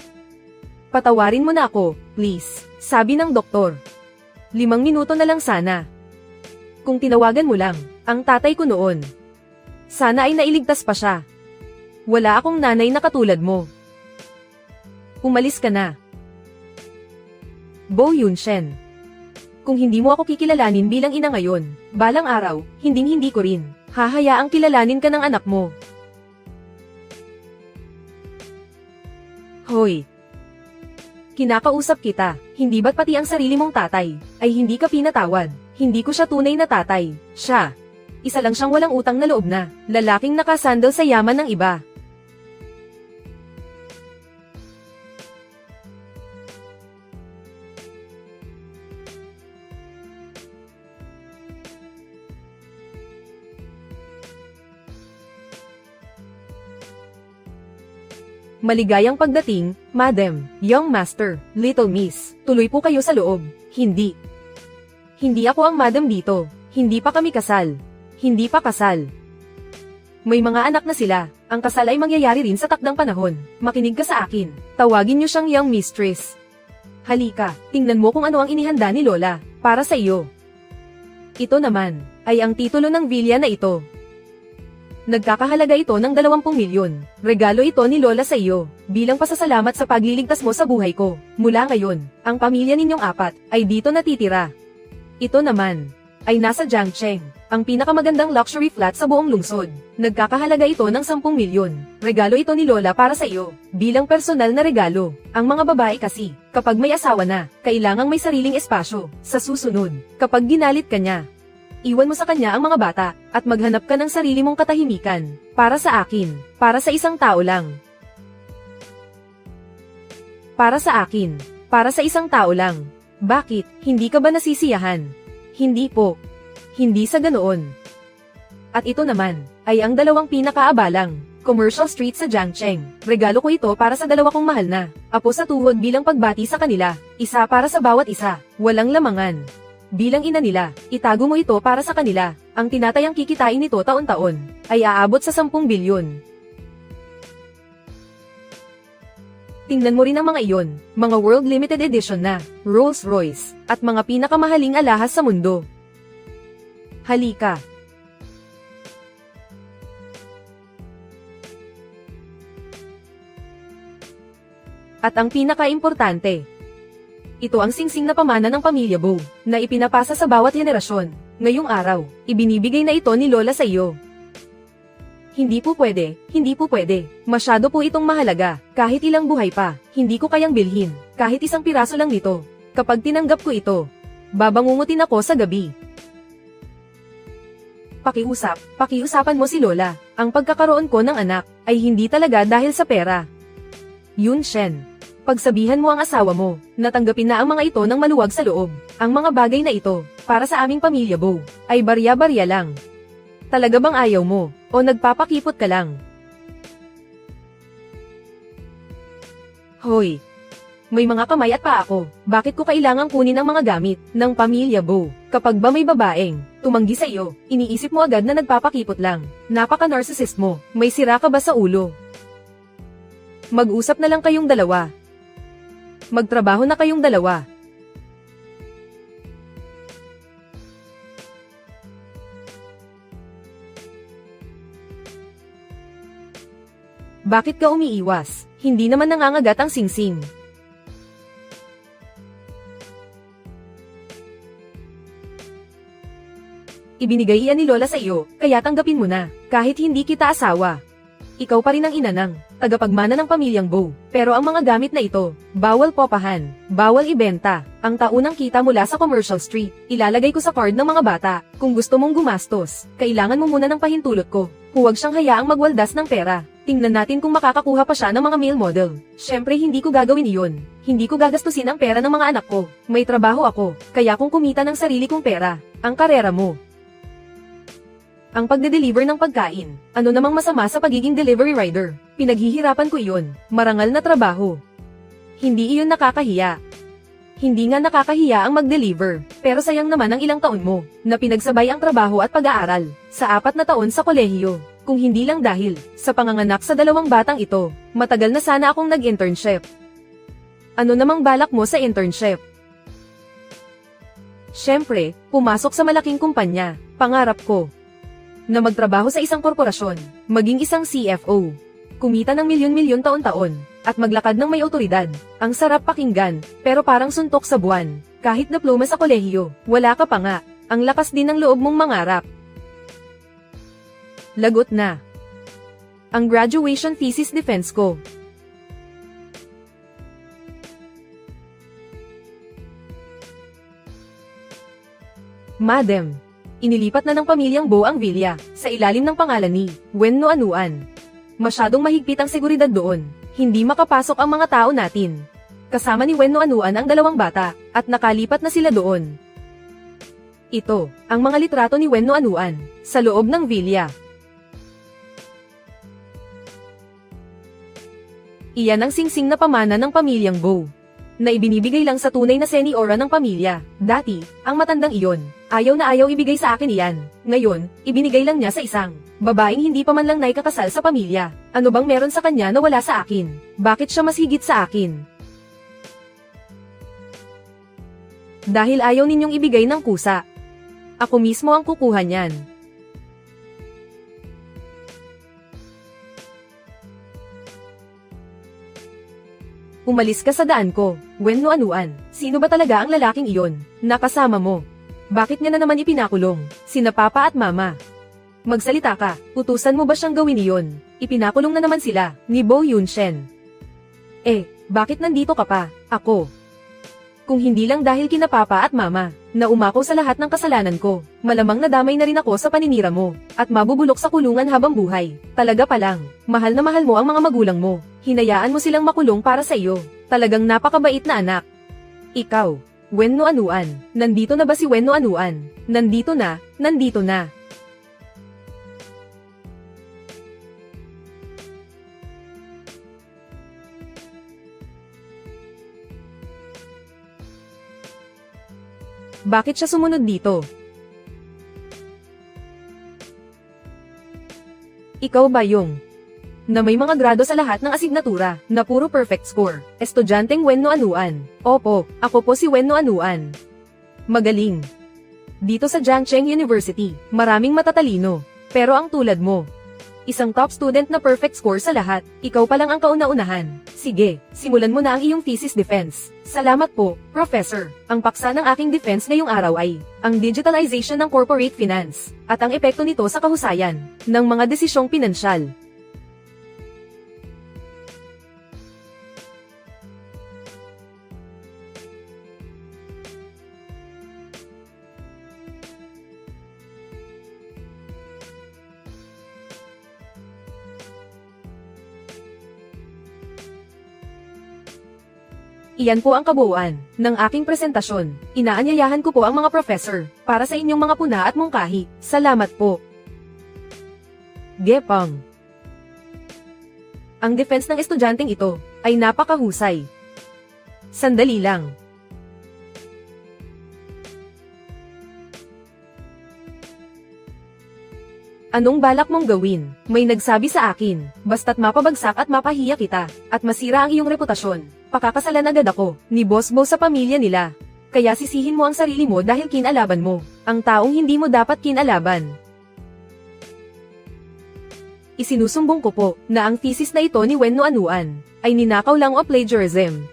Patawarin mo na ako, please, sabi ng doktor. 5 minuto na lang sana. Kung tinawagan mo lang, ang tatay ko noon. Sana ay nailigtas pa siya. Wala akong nanay na katulad mo. Umalis ka na. Bo Yunshen. Kung hindi mo ako kikilalanin bilang ina ngayon, balang araw, hinding-hindi ko rin. Hahayaang kilalanin ka ng anak mo. Hoy! Kinakausap kita, hindi ba't pati ang sarili mong tatay, ay hindi ka pinatawad? Hindi ko siya tunay na tatay, siya. Isa lang siyang walang utang na loob na, lalaking nakasandal sa yaman ng iba. Maligayang pagdating, Madam, Young Master, Little Miss. Tuloy po kayo sa loob. Hindi. Hindi ako ang madam dito. Hindi pa kami kasal. Hindi pa kasal. May mga anak na sila. Ang kasal ay mangyayari rin sa takdang panahon. Makinig ka sa akin. Tawagin niyo siyang Young Mistress. Halika, tingnan mo kung ano ang inihanda ni Lola, para sa iyo. Ito naman, ay ang titulo ng villa na ito. Nagkakahalaga ito ng 20 milyon. Regalo ito ni Lola sa iyo, bilang pasasalamat sa pagliligtas mo sa buhay ko. Mula ngayon, ang pamilya ninyong 4, ay dito natitira. Ito naman, ay nasa Jiangcheng, ang pinakamagandang luxury flat sa buong lungsod. Nagkakahalaga ito ng 10 milyon. Regalo ito ni Lola para sa iyo, bilang personal na regalo. Ang mga babae kasi, kapag may asawa na, kailangang may sariling espasyo. Sa susunod, kapag ginalit ka niya, iwan mo sa kanya ang mga bata, at maghanap ka ng sarili mong katahimikan. Para sa akin, para sa isang tao lang. Para sa akin, para sa isang tao lang. Bakit, hindi ka ba nasisiyahan? Hindi po. Hindi sa ganoon. At ito naman, ay ang 2 pinakaabalang, Commercial Street sa Jiangcheng. Regalo ko ito para sa 2 kong mahal na apo sa tuhod bilang pagbati sa kanila. Isa para sa bawat isa, walang lamangan. Bilang ina nila, itago mo ito para sa kanila. Ang tinatayang kikitain nito taon-taon, ay aabot sa 10 bilyon. Tingnan mo rin ang mga iyon, mga World Limited Edition na, Rolls Royce, at mga pinakamahaling alahas sa mundo. Halika. At ang pinaka-importante, ito ang singsing na pamana ng pamilya Bo, na ipinapasa sa bawat henerasyon. Ngayong araw, ibinibigay na ito ni Lola sa iyo. Hindi po pwede, hindi po pwede. Masyado po itong mahalaga. Kahit ilang buhay pa, hindi ko kayang bilhin. Kahit isang piraso lang nito. Kapag tinanggap ko ito, babangungutin ako sa gabi. Pakiusapan mo si Lola. Ang pagkakaroon ko ng anak, ay hindi talaga dahil sa pera. Yunshen. Pagsabihan mo ang asawa mo, natanggapin na ang mga ito ng maluwag sa loob. Ang mga bagay na ito, para sa aming pamilya Bo, ay barya-barya lang. Talaga bang ayaw mo, o nagpapakipot ka lang? Hoy! May mga kamay at paa ako, bakit ko kailangang kunin ang mga gamit ng pamilya Bo? Kapag ba may babaeng tumanggi sa iyo, iniisip mo agad na nagpapakipot lang. Napaka-narcissist mo, may sira ka ba sa ulo? Mag-usap na lang kayong dalawa. Magtrabaho na kayong dalawa. Bakit ka umiiwas? Hindi naman nangangagat ang singsing. Ibinigay iyan ni Lola sa iyo, kaya tanggapin mo na, kahit hindi kita asawa. Ikaw pa rin ang ina ng tagapagmana ng pamilyang Bo. Pero ang mga gamit na ito, bawal popahan, bawal ibenta, Ang taunang kita mula sa Commercial Street, ilalagay ko sa card ng mga bata. Kung gusto mong gumastos, kailangan mo muna ng pahintulot ko. Huwag siyang hayaang magwaldas ng pera. Tingnan natin kung makakakuha pa siya ng mga male model. Syempre hindi ko gagawin iyon. Hindi ko gagastusin ang pera ng mga anak ko. May trabaho ako, kaya kung kumita ng sarili kong pera, ang karera mo. Ang pagde-deliver ng pagkain, ano namang masama sa pagiging delivery rider? Pinaghihirapan ko iyon, marangal na trabaho. Hindi iyon nakakahiya. Hindi nga nakakahiya ang mag-deliver, pero sayang naman ang ilang taon mo, na pinagsabay ang trabaho at pag-aaral, sa 4 na taon sa kolehiyo. Kung hindi lang dahil, sa panganganak sa 2 batang ito, matagal na sana akong nag-internship. Ano namang balak mo sa internship? Syempre, pumasok sa malaking kumpanya, pangarap ko na magtrabaho sa isang korporasyon, maging isang CFO, kumita ng milyon-milyon taon-taon, at maglakad ng may otoridad. Ang sarap pakinggan, pero parang suntok sa buwan. Kahit diploma sa kolehiyo, wala ka pa nga. Ang lakas din ng loob mong mangarap. Lagot na ang graduation thesis defense ko. Madam, inilipat na ng pamilyang Bo ang Villa, sa ilalim ng pangalan ni Wen No Anuan. Masyadong mahigpit ang seguridad doon, hindi makapasok ang mga tao natin. Kasama ni Wen No Anuan ang 2 bata, at nakalipat na sila doon. Ito, ang mga litrato ni Wen No Anuan, sa loob ng Villa. Iyan ang singsing na pamana ng pamilyang Bo, na ibinibigay lang sa tunay na seniora ng pamilya. Dati, ang matandang iyon, ayaw na ayaw ibigay sa akin iyan. Ngayon, ibinigay lang niya sa isang babaeng hindi pa man lang naikakasal sa pamilya. Ano bang meron sa kanya na wala sa akin? Bakit siya mas higit sa akin? Dahil ayaw ninyong ibigay ng kusa. Ako mismo ang kukuha niyan. Umalis ka sa daan ko, Wen No Anuan. Sino ba talaga ang lalaking iyon, nakasama mo? Bakit niya na naman ipinakulong, sina papa at mama? Magsalita ka, utusan mo ba siyang gawin iyon? Ipinakulong na naman sila, ni Bo Yunshen. Bakit nandito ka pa, ako? Kung hindi lang dahil kina papa at mama, na umako sa lahat ng kasalanan ko, malamang nadamay na rin ako sa paninira mo, at mabubulok sa kulungan habang buhay. Talaga pa lang, mahal na mahal mo ang mga magulang mo. Hinayaan mo silang makulong para sa iyo. Talagang napakabait na anak. Ikaw, Wen No Anuan. Nandito na ba si Wen No Anuan? Nandito na, nandito na. Bakit siya sumunod dito? Ikaw ba yung na may mga grado sa lahat ng asignatura, na puro perfect score, estudyanteng Wen No Anuan? Opo, ako po si Wen No Anuan. Magaling. Dito sa Jiangcheng University, maraming matatalino. Pero ang tulad mo, isang top student na perfect score sa lahat, ikaw pa lang ang kauna-unahan. Sige, simulan mo na ang iyong thesis defense. Salamat po, Professor. Ang paksa ng aking defense ngayong araw ay ang digitalization ng corporate finance, at ang epekto nito sa kahusayan ng mga desisyong pinansyal. Iyan po ang kabuuan ng aking presentasyon. Inaanyayahan ko po ang mga professor para sa inyong mga puna at mungkahi. Salamat po. Gepang. Ang defense ng estudyanteng ito ay napakahusay. Sandali lang. Anong balak mong gawin? May nagsabi sa akin, basta't mapabagsak at mapahiya kita, at masira ang iyong reputasyon, pakakasalan agad ako, ni Boss Bo sa pamilya nila. Kaya sisihin mo ang sarili mo dahil kinalaban mo ang taong hindi mo dapat kinalaban. Isinusumbong ko po na ang thesis na ito ni Wen No Anuan ay ninakaw lang o plagiarism.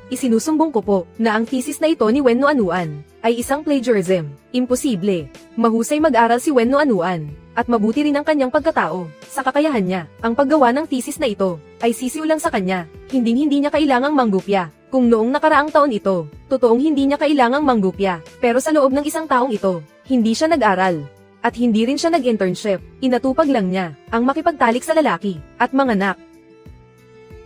Isinusumbong ko po na ang thesis na ito ni Wen No Anuan ay isang plagiarism. Imposible. Mahusay mag-aral si Wen No Anuan, at mabuti rin ang kanyang pagkatao. Sa kakayahan niya, ang paggawa ng thesis na ito ay sisiw lang sa kanya. Hinding-hindi niya kailangang manggupya, Kung noong nakaraang taon ito, totoong hindi niya kailangang manggupya, pero sa loob ng isang taong ito, hindi siya nag-aral. At hindi rin siya nag-internship, inatupag lang niya, ang makipagtalik sa lalaki, at manganak.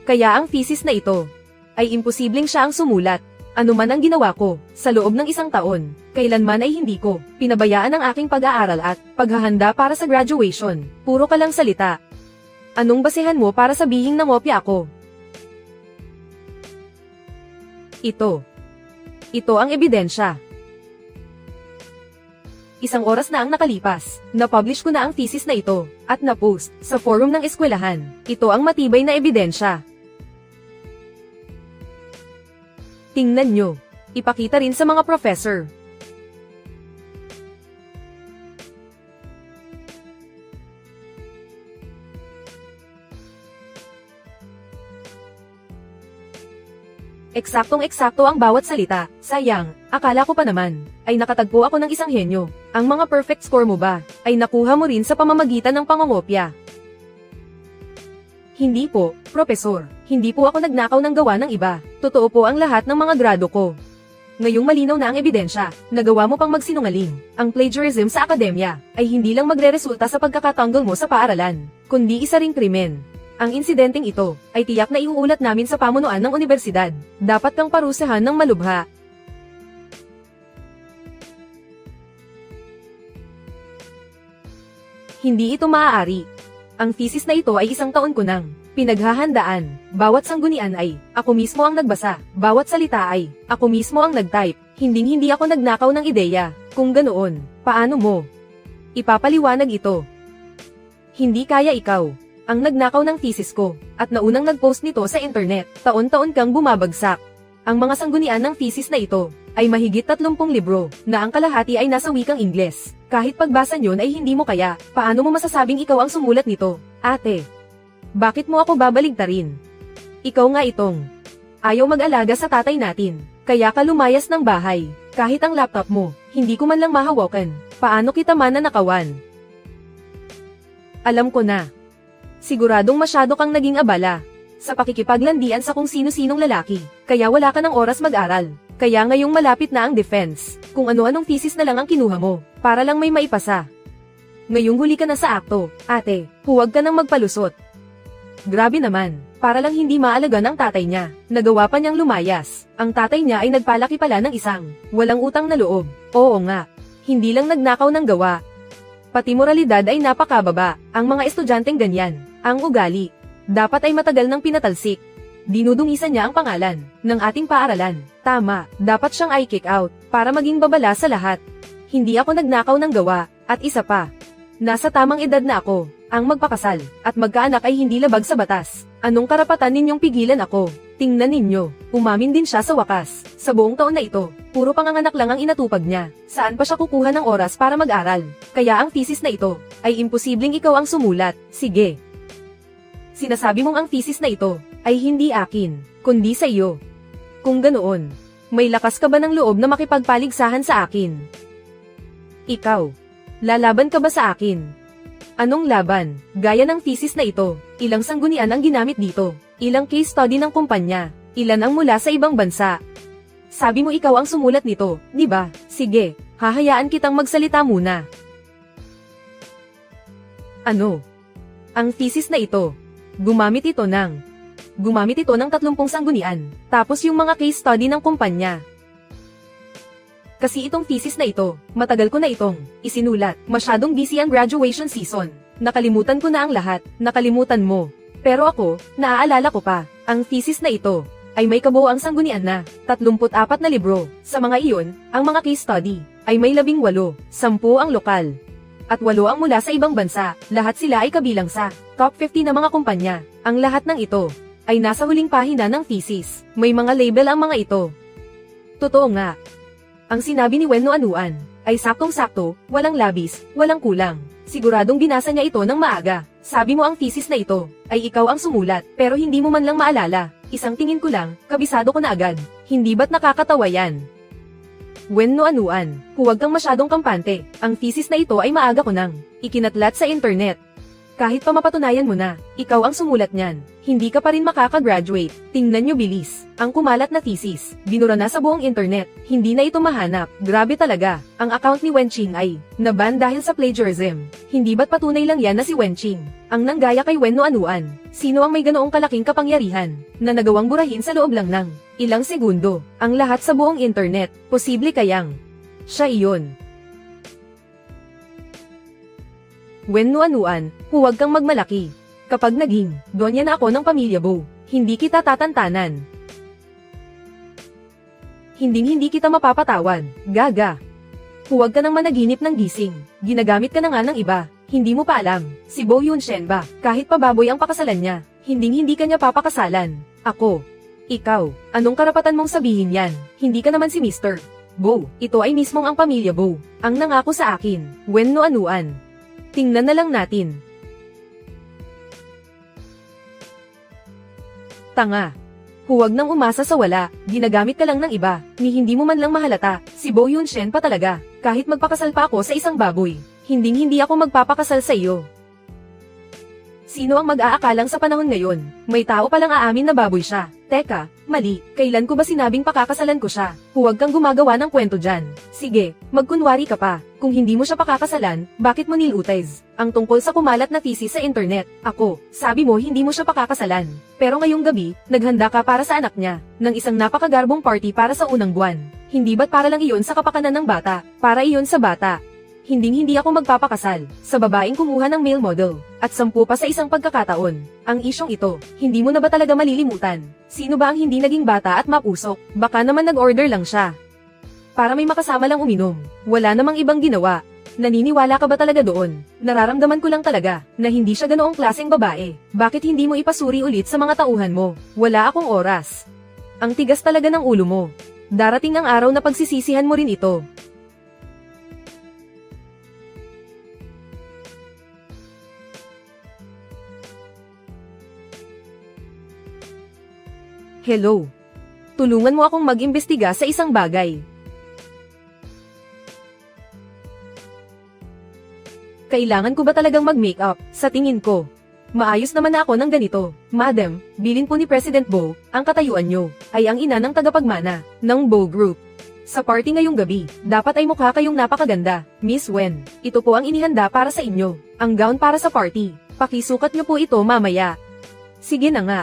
Kaya ang thesis na ito, ay imposibleng siya ang sumulat. Ano man ang ginawa ko, sa loob ng isang taon, kailanman ay hindi ko, pinabayaan ang aking pag-aaral at, paghahanda para sa graduation, puro ka lang salita. Anong basehan mo para sabihing nangopya ako? Ito ang ebidensya. Isang oras na ang nakalipas, na-publish ko na ang thesis na ito, at na-post, sa forum ng eskwelahan. Ito ang matibay na ebidensya. Tingnan nyo. Ipakita rin sa mga professor. Eksaktong-eksakto ang bawat salita. Sayang, akala ko pa naman, ay nakatagpo ako ng isang henyo. Ang mga perfect score mo ba, ay nakuha mo rin sa pamamagitan ng pangongopya? Hindi po, Profesor. Hindi po ako nagnakaw ng gawa ng iba. Totoo po ang lahat ng mga grado ko. Ngayong malinaw na ang ebidensya, nagawa mo pang magsinungaling. Ang plagiarism sa akademya, ay hindi lang magre-resulta sa pagkakatanggol mo sa paaralan, kundi isa ring krimen. Ang insidenteng ito, ay tiyak na iuulat namin sa pamunuan ng universidad. Dapat kang parusahan ng malubha. Hindi ito maaari. Ang thesis na ito ay isang taon ko nang pinaghahandaan. Bawat sanggunian ay, ako mismo ang nagbasa. Bawat salita ay, ako mismo ang nag-type. Hindi ako nagnakaw ng ideya. Kung ganoon, paano mo ipapaliwanag ito? Hindi kaya ikaw ang nagnakaw ng thesis ko, at naunang nag-post nito sa internet. Taon-taon kang bumabagsak. Ang mga sanggunian ng thesis na ito, ay mahigit 30 libro, na ang kalahati ay nasa wikang Ingles. Kahit pagbasa nyon ay hindi mo kaya, paano mo masasabing ikaw ang sumulat nito? Ate, bakit mo ako babaligtarin? Ikaw nga itong ayaw mag-alaga sa tatay natin, kaya ka lumayas ng bahay. Kahit ang laptop mo, hindi ko man lang mahawakan. Paano kita mananakawan? Alam ko na. Siguradong masyado kang naging abala sa pakikipaglandian sa kung sino-sinong lalaki, kaya wala ka ng oras mag-aral. Kaya ngayong malapit na ang defense, kung ano-anong thesis na lang ang kinuha mo, para lang may maipasa. Ngayong huli ka na sa akto, ate, huwag ka nang magpalusot. Grabe naman, para lang hindi maalaga ng tatay niya, nagawa pa niyang lumayas. Ang tatay niya ay nagpalaki pala ng isang, walang utang na loob. Oo nga, hindi lang nagnakaw ng gawa. Pati moralidad ay napakababa, ang mga estudyanteng ganyan, ang ugali. Dapat ay matagal nang pinatalsik. Dinudungisan niya ang pangalan ng ating paaralan. Tama, dapat siyang i-kick out, para maging babala sa lahat. Hindi ako nagnakaw ng gawa, at isa pa. Nasa tamang edad na ako, ang magpakasal, at magkaanak ay hindi labag sa batas. Anong karapatan ninyong pigilan ako? Tingnan ninyo, umamin din siya sa wakas. Sa buong taon na ito, puro panganganak lang ang inatupag niya. Saan pa siya kukuha ng oras para mag-aral? Kaya ang thesis na ito, ay imposibleng ikaw ang sumulat. Sige. Sinasabi mong ang thesis na ito, ay hindi akin, kundi sa iyo. Kung ganoon, may lakas ka ba ng loob na makipagpaligsahan sa akin? Ikaw, lalaban ka ba sa akin? Anong laban? Gaya ng thesis na ito, ilang sanggunian ang ginamit dito, ilang case study ng kumpanya, ilan ang mula sa ibang bansa. Sabi mo ikaw ang sumulat nito, di ba? Sige, hahayaan kitang magsalita muna. Ano? Ang thesis na ito, gumamit ito ng 30 sanggunian, tapos yung mga case study ng kumpanya. Kasi itong thesis na ito, matagal ko na itong isinulat. Masyadong busy ang graduation season. Nakalimutan ko na ang lahat, nakalimutan mo. Pero ako, naaalala ko pa, ang thesis na ito, ay may kabuoang sanggunian na 34 na libro. Sa mga iyon, ang mga case study, ay may 18, 10 ang lokal, at 8 ang mula sa ibang bansa. Lahat sila ay kabilang sa top 50 na mga kumpanya. Ang lahat ng ito, ay nasa huling pahina ng thesis. May mga label ang mga ito. Totoo nga. Ang sinabi ni Wen no Anuan, ay saktong-sakto, walang labis, walang kulang. Siguradong binasa niya ito ng maaga. Sabi mo ang thesis na ito, ay ikaw ang sumulat, pero hindi mo man lang maalala. Isang tingin ko lang, kabisado ko na agad. Hindi ba't nakakatawa yan? Wen no Anuan, huwag kang masyadong kampante. Ang thesis na ito ay maaga ko nang ikinatlat sa internet. Kahit pa mapatunayan mo na, ikaw ang sumulat niyan, hindi ka pa rin makakagraduate. Tingnan nyo bilis, ang kumalat na thesis, binura na sa buong internet, hindi na ito mahanap. Grabe talaga, ang account ni Wenqing ay naban dahil sa plagiarism. Hindi ba't patunay lang yan na si Wenqing ang nanggaya kay Wen Nuanuan? Sino ang may ganoong kalaking kapangyarihan na nagawang burahin sa loob lang ng ilang segundo ang lahat sa buong internet? Posible kayang siya iyon? Wen Nuanuan, huwag kang magmalaki. Kapag naging donya na ako ng pamilya Bo, hindi kita tatantanan. Hindi kita mapapatawan, gaga. Huwag ka nang managinip ng gising, ginagamit ka na nga ng iba, hindi mo pa alam, si Bo Yunshen ba, kahit pa baboy ang pakasalan niya, hindi ka niya papakasalan. Ako, ikaw, anong karapatan mong sabihin yan? Hindi ka naman si Mr. Bo, ito ay mismong ang pamilya Bo, ang nangako sa akin, Wen Nuanuan. Tingnan na lang natin. Tanga. Huwag nang umasa sa wala, ginagamit ka lang ng iba, ni hindi mo man lang mahalata, si Bo Yunshen pa talaga, kahit magpakasal pa ako sa isang baboy, hindi ako magpapakasal sa iyo. Sino ang mag-aakalang sa panahon ngayon, may tao palang aamin na baboy siya? Teka, mali, kailan ko ba sinabing pakakasalan ko siya? Huwag kang gumagawa ng kwento dyan. Sige, magkunwari ka pa. Kung hindi mo siya pakakasalan, bakit mo nilutez ang tungkol sa kumalat na thesis sa internet? Ako, sabi mo hindi mo siya pakakasalan. Pero ngayong gabi, naghanda ka para sa anak niya, ng isang napakagarbong party para sa unang buwan. Hindi ba't para lang iyon sa kapakanan ng bata? Para iyon sa bata. Hindi ako magpapakasal sa babaeng kumuha ng male model, at 10 pa sa isang pagkakataon. Ang isyong ito, hindi mo na ba talaga malilimutan? Sino ba ang hindi naging bata at mapusok? Baka naman nag-order lang siya para may makasama lang uminom. Wala namang ibang ginawa. Naniniwala ka ba talaga doon? Nararamdaman ko lang talaga na hindi siya ganoong klaseng babae. Bakit hindi mo ipasuri ulit sa mga tauhan mo? Wala akong oras. Ang tigas talaga ng ulo mo. Darating ang araw na pagsisisihan mo rin ito. Hello. Tulungan mo akong mag-imbestiga sa isang bagay. Kailangan ko ba talagang mag-makeup? Sa tingin ko, maayos naman na ako ng ganito. Madam, bilin po ni President Bo, ang katayuan nyo, ay ang ina ng tagapagmana, ng Bo Group. Sa party ngayong gabi, dapat ay mukha kayong napakaganda. Miss Wen, ito po ang inihanda para sa inyo. Ang gown para sa party. Pakisukat nyo po ito mamaya. Sige na nga.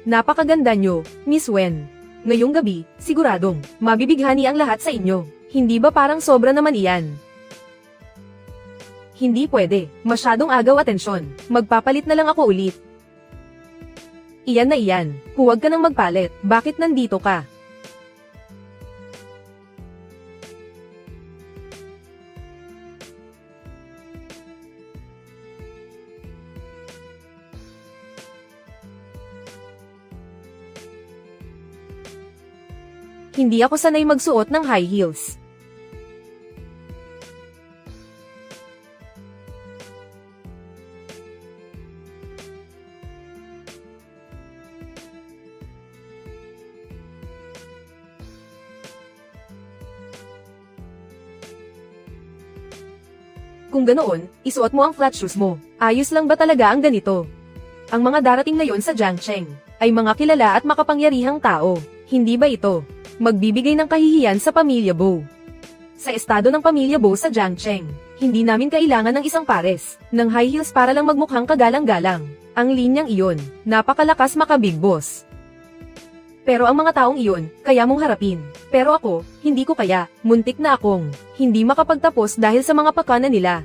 Napakaganda nyo, Miss Wen. Ngayong gabi, siguradong, mabibighani ang lahat sa inyo. Hindi ba parang sobra naman iyan? Hindi pwede, masyadong agaw atensyon. Magpapalit na lang ako ulit. Iyan na iyan, huwag ka nang magpalit. Bakit nandito ka? Hindi ako sanay magsuot ng high heels. Kung ganoon, isuot mo ang flat shoes mo. Ayos lang ba talaga ang ganito? Ang mga darating ngayon sa Jiangcheng ay mga kilala at makapangyarihang tao. Hindi ba ito magbibigay ng kahihiyan sa pamilya Bo? Sa estado ng pamilya Bo sa Jiangcheng, hindi namin kailangan ng isang pares ng high heels para lang magmukhang kagalang-galang. Ang linyang iyon, napakalakas maka-big boss. Pero ang mga taong iyon, kaya mong harapin. Pero ako, hindi ko kaya. Muntik na akong hindi makapagtapos dahil sa mga pakana nila.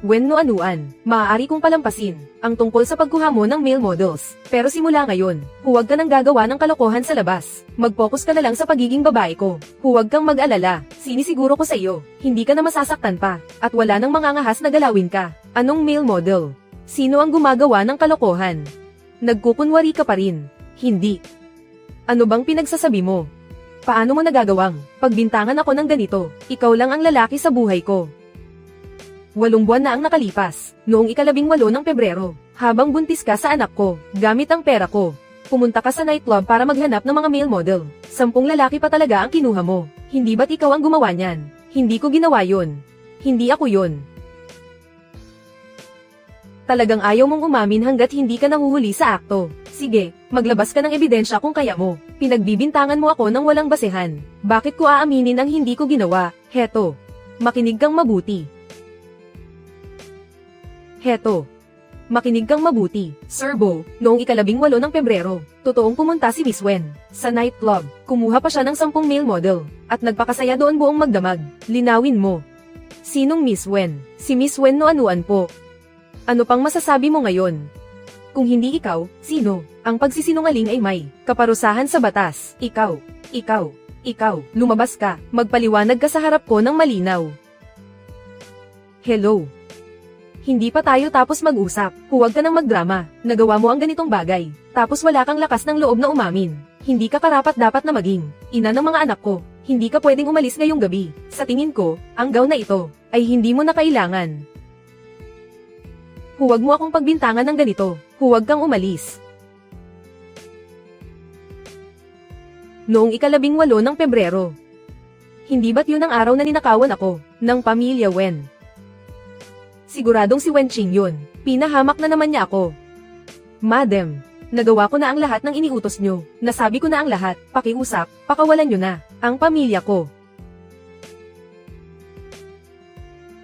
Wen Nuanuan, maaari kong palampasin ang tungkol sa pagkuha mo ng male models. Pero simula ngayon, huwag ka nang gagawa ng kalokohan sa labas. Mag-focus ka na lang sa pagiging babae ko. Huwag kang mag-alala, sinisiguro ko sa iyo, hindi ka na masasaktan pa, at wala nang mangangahas na galawin ka. Anong male model? Sino ang gumagawa ng kalokohan? Nagkukunwari ka pa rin. Hindi. Ano bang pinagsasabi mo? Paano mo nagagawang pagbintangan ako ng ganito? Ikaw lang ang lalaki sa buhay ko. 8 buwan na ang nakalipas, noong 18 ng Pebrero, habang buntis ka sa anak ko, gamit ang pera ko. Pumunta ka sa nightclub para maghanap ng mga male model. 10 lalaki pa talaga ang kinuha mo. Hindi ba't ikaw ang gumawa niyan? Hindi ko ginawa yun. Hindi ako yun. Talagang ayaw mong umamin hanggat hindi ka nahuhuli sa akto. Sige, maglabas ka ng ebidensya kung kaya mo. Pinagbibintangan mo ako ng walang basehan. Bakit ko aaminin ang hindi ko ginawa? Heto. Makinig kang mabuti. Heto. Makinig kang mabuti. Sir Bo, noong 18 ng Pebrero, totoong pumunta si Miss Wen sa nightclub. Kumuha pa siya ng 10 male model, at nagpakasaya doon buong magdamag. Linawin mo. Sinong Miss Wen? Si Miss Wen Noanuan po. Ano pang masasabi mo ngayon? Kung hindi ikaw, sino? Ang pagsisinungaling ay may kaparusahan sa batas. Ikaw, lumabas ka, magpaliwanag ka sa harap ko ng malinaw. Hello. Hindi pa tayo tapos mag-usap. Huwag ka nang magdrama. Nagawa mo ang ganitong bagay. Tapos wala kang lakas ng loob na umamin. Hindi ka karapat-dapat na maging ina ng mga anak ko. Hindi ka pwedeng umalis ngayong gabi. Sa tingin ko, ang gown na ito ay hindi mo na kailangan. Huwag mo akong pagbintangan ng ganito. Huwag kang umalis. Noong 18 ng Pebrero. Hindi ba't yun ang araw na ninakawan ako ng pamilya Wen? Siguradong si Wen Qing yun. Pinahamak na naman niya ako. Madam, nagawa ko na ang lahat ng iniutos nyo. Nasabi ko na ang lahat. Pakiusap, pakawalan nyo na ang pamilya ko.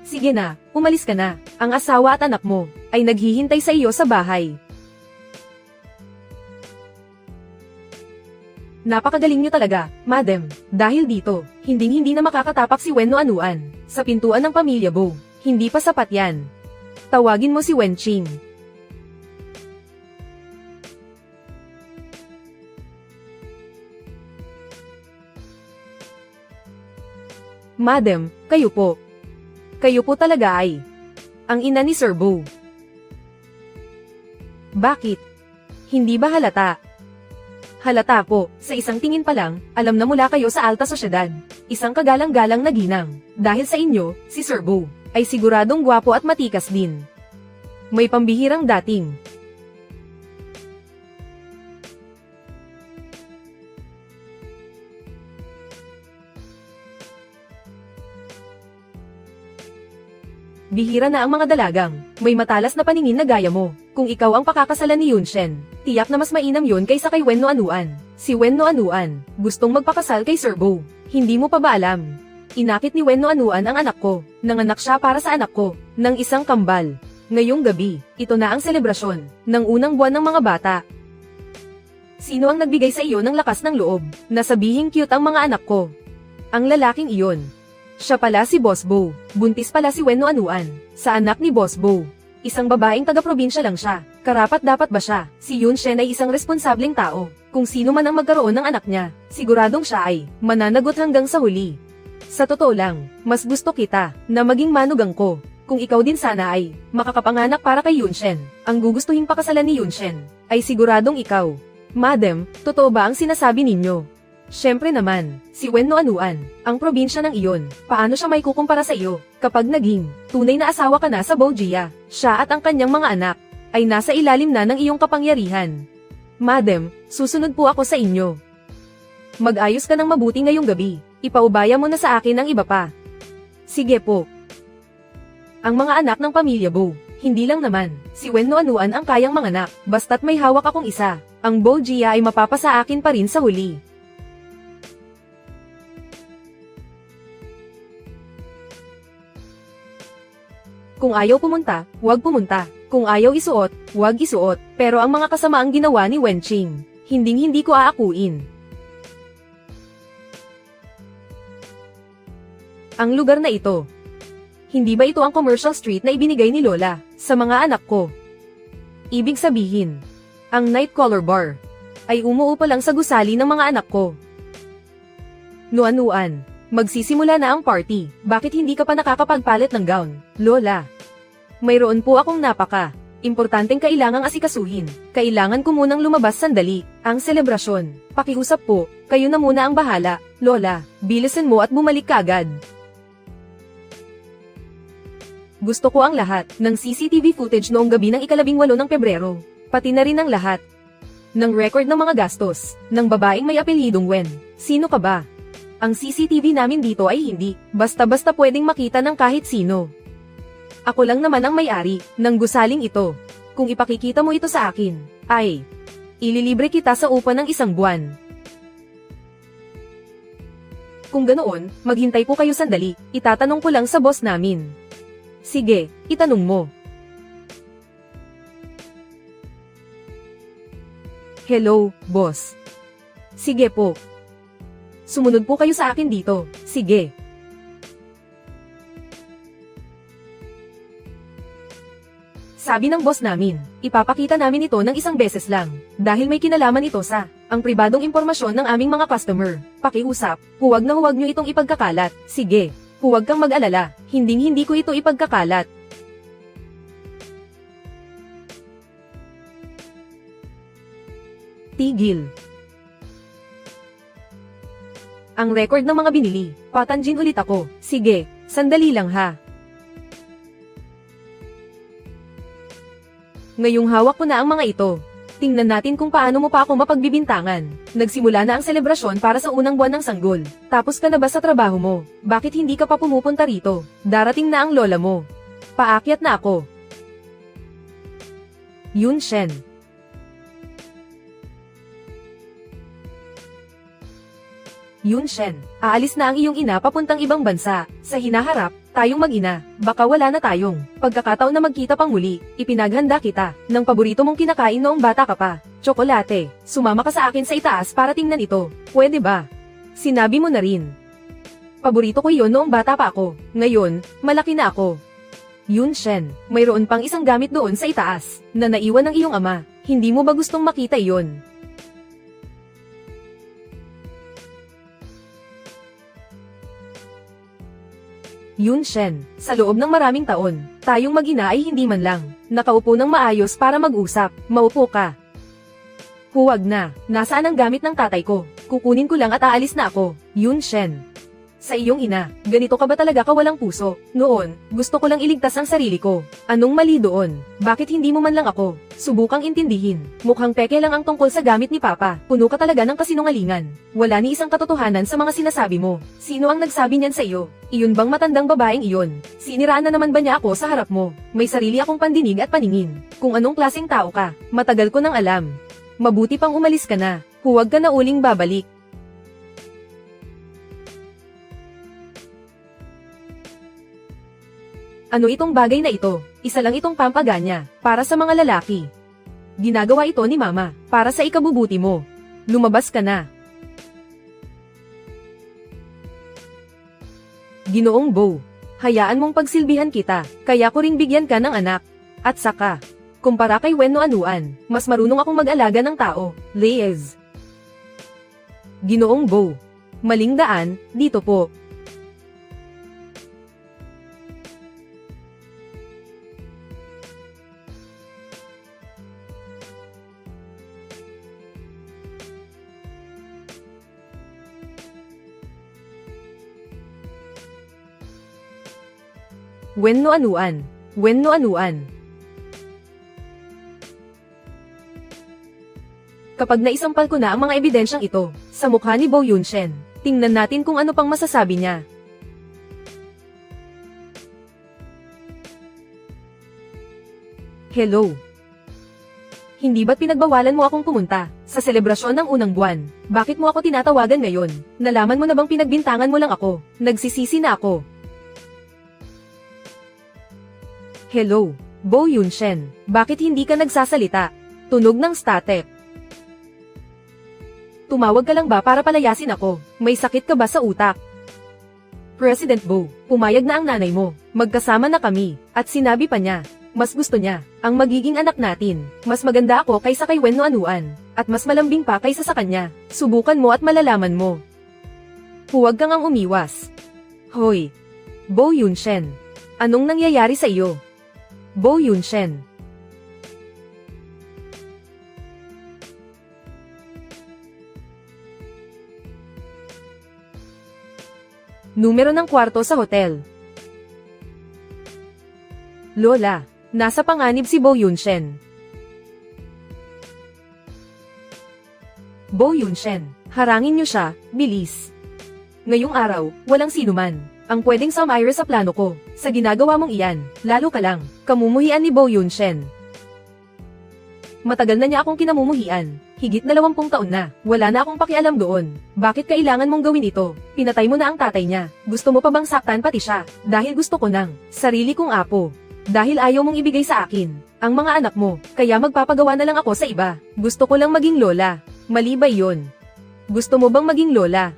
Sige na, umalis ka na. Ang asawa at anak mo ay naghihintay sa iyo sa bahay. Napakagaling nyo talaga, madam. Dahil dito, hindi na makakatapak si Wen Noanuan sa pintuan ng pamilya Bo. Hindi pa sapat yan. Tawagin mo si Wen Qing. Madam, kayo po. Kayo po talaga ay ang ina ni Sir Bo. Bakit? Hindi ba halata? Halata po, sa isang tingin pa lang, alam na mula kayo sa alta sosyedad. Isang kagalang-galang na ginang. Dahil sa inyo, si Sir Bo ay siguradong gwapo at matikas din. May pambihirang dating. Bihira na ang mga dalagang, may matalas na paningin na gaya mo. Kung ikaw ang pakakasalan ni Yunshen, tiyak na mas mainam yun kaysa kay Wen Noanuan. Si Wen Noanuan, gustong magpakasal kay Sir Bo. Hindi mo pa ba alam? Inakit ni Wen Noanuan ang anak ko. Nanganak siya para sa anak ko, ng isang kambal. Ngayong gabi, ito na ang selebrasyon, ng unang buwan ng mga bata. Sino ang nagbigay sa iyo ng lakas ng loob, na sabihing cute ang mga anak ko? Ang lalaking iyon. Siya pala si Boss Bo. Buntis pala si Wen Noanuan, sa anak ni Boss Bo. Isang babaeng taga-probinsya lang siya. Karapat dapat ba siya? Si Yunshen ay isang responsableng tao. Kung sino man ang magkaroon ng anak niya, siguradong siya ay mananagot hanggang sa huli. Sa totoo lang, mas gusto kita na maging manugang ko. Kung ikaw din sana ay makakapanganak para kay Yunshen, ang gugustuhin pakasalan ni Yunshen ay siguradong ikaw. Madam, totoo ba ang sinasabi ninyo? Siyempre naman, si Wen Noanuan, ang probinsya ng iyon, paano siya may kukumpara sa iyo? Kapag naging tunay na asawa ka na sa Bojia, siya at ang kanyang mga anak ay nasa ilalim na ng iyong kapangyarihan. Madam, susunod po ako sa inyo. Mag-ayos ka ng mabuti ngayong gabi, ipaubaya mo na sa akin ang iba pa. Sige po. Ang mga anak ng pamilya Bo, hindi lang naman, si Wen Noanuan ang kayang manganak, basta't may hawak akong isa, ang Bojia ay mapapasa akin pa rin sa huli. Kung ayaw pumunta, huwag pumunta. Kung ayaw isuot, huwag isuot. Pero ang mga kasamaang ginawa ni Wen Qing, hindi ko aakuin. Ang lugar na ito. Hindi ba ito ang commercial street na ibinigay ni Lola sa mga anak ko? Ibig sabihin, ang Night Color Bar ay umuupa lang sa gusali ng mga anak ko. Noanuan. Magsisimula na ang party. Bakit hindi ka pa nakakapagpalit ng gown, Lola? Mayroon po akong napaka Importanteng kailangang asikasuhin. Kailangan ko munang lumabas sandali. Ang selebrasyon. Pakiusap po, kayo na muna ang bahala. Lola, bilisan mo at bumalik ka agad. Gusto ko ang lahat ng CCTV footage noong gabi ng 18 ng Pebrero. Pati na rin ang lahat ng record ng mga gastos ng babaeng may apelyidong Wen. Sino ka ba? Ang CCTV namin dito ay hindi basta-basta pwedeng makita ng kahit sino. Ako lang naman ang may-ari ng gusaling ito. Kung ipakikita mo ito sa akin, ay ililibre kita sa upa ng 1 buwan. Kung ganoon, maghintay po kayo sandali. Itatanong ko lang sa boss namin. Sige, itanong mo. Hello, boss. Sige po. Sumunod po kayo sa akin dito. Sige. Sabi ng boss namin, ipapakita namin ito ng 1 beses lang, dahil may kinalaman ito sa ang pribadong impormasyon ng aming mga customer. Pakiusap, huwag na huwag nyo itong ipagkakalat. Sige, huwag kang mag-alala, hindi ko ito ipagkakalat. Tigil. Ang record ng mga binili, patanjin ulit ako. Sige, sandali lang ha. Ngayong hawak ko na ang mga ito. Tingnan natin kung paano mo pa ako mapagbibintangan. Nagsimula na ang selebrasyon para sa unang buwan ng sanggol. Tapos ka na ba sa trabaho mo? Bakit hindi ka pa pumupunta rito? Darating na ang lola mo. Paakyat na ako. Yun Shen. Yun Shen, aalis na ang iyong ina papuntang ibang bansa. Sa hinaharap, tayong mag-ina, baka wala na tayong pagkakataon na magkita pang muli. Ipinaghanda kita ng paborito mong kinakain noong bata ka pa. Tsokolate, sumama ka sa akin sa itaas para tingnan ito. Pwede ba? Sinabi mo na rin. Paborito ko iyon noong bata pa ako. Ngayon, malaki na ako. Yun Shen, mayroon pang isang gamit doon sa itaas na naiwan ng iyong ama. Hindi mo ba gustong makita iyon? Yun Shen, sa loob ng maraming taon, tayong mag-ina ay hindi man lang nakaupo ng maayos para mag-usap. Maupo ka. Huwag na, nasaan ang gamit ng tatay ko? Kukunin ko lang at aalis na ako. Yun Shen. Sa iyong ina, ganito ka ba talaga kawalang puso? Noon, gusto ko lang iligtas ang sarili ko. Anong mali doon? Bakit hindi mo man lang ako subukang intindihin? Mukhang peke lang ang tungkol sa gamit ni Papa. Puno ka talaga ng kasinungalingan. Wala ni isang katotohanan sa mga sinasabi mo. Sino ang nagsabi niyan sa iyo? Iyon bang matandang babaeng iyon? Siniraan na naman ba niya ako sa harap mo? May sarili akong pandinig at paningin. Kung anong klaseng tao ka, matagal ko nang alam. Mabuti pang umalis ka na. Huwag ka na uling babalik. Ano itong bagay na ito? Isa lang itong pampaganya, para sa mga lalaki. Ginagawa ito ni Mama, para sa ikabubuti mo. Lumabas ka na. Ginoong Bo, hayaan mong pagsilbihan kita, kaya ko ring bigyan ka ng anak. At saka, kumpara kay Wen no Anuan, mas marunong akong mag-alaga ng tao, Liz. Ginoong Bo, maling daan, dito po. Wen no Anuan. Wen no Anuan. Kapag naisampal ko na ang mga ebidensyang ito sa mukha ni Bo Yunshen, tingnan natin kung ano pang masasabi niya. Hello. Hindi ba't pinagbawalan mo akong pumunta sa selebrasyon ng unang buwan? Bakit mo ako tinatawagan ngayon? Nalaman mo na bang pinagbintangan mo lang ako? Nagsisisi na ako. Hello, Bo Yunshen. Bakit hindi ka nagsasalita? Tunog ng static. Tumawag ka lang ba para palayasin ako? May sakit ka ba sa utak? President Bo, pumayag na ang nanay mo. Magkasama na kami. At sinabi pa niya, mas gusto niya ang magiging anak natin. Mas maganda ako kaysa kay Wen no Anuan. At mas malambing pa kaysa sa kanya. Subukan mo at malalaman mo. Huwag kang ang umiwas. Hoy, Bo Yunshen. Anong nangyayari sa iyo? Bo Yunshen. Numero ng kwarto sa hotel. Lola, nasa panganib si Bo Yunshen. Bo Yunshen, harangin niyo siya, bilis. Ngayong araw, walang sinuman ang pwedeng sumire sa plano ko. Sa ginagawa mong iyan, lalo ka lang, kamumuhian ni Bo Yunshen. Matagal na niya akong kinamumuhian, higit na 20 taon na, wala na akong pakialam doon. Bakit kailangan mong gawin ito? Pinatay mo na ang tatay niya, gusto mo pa bang saktan pati siya? Dahil gusto ko ng sarili kong apo. Dahil ayaw mong ibigay sa akin ang mga anak mo, kaya magpapagawa na lang ako sa iba. Gusto ko lang maging lola. Mali ba yun? Gusto mo bang maging lola?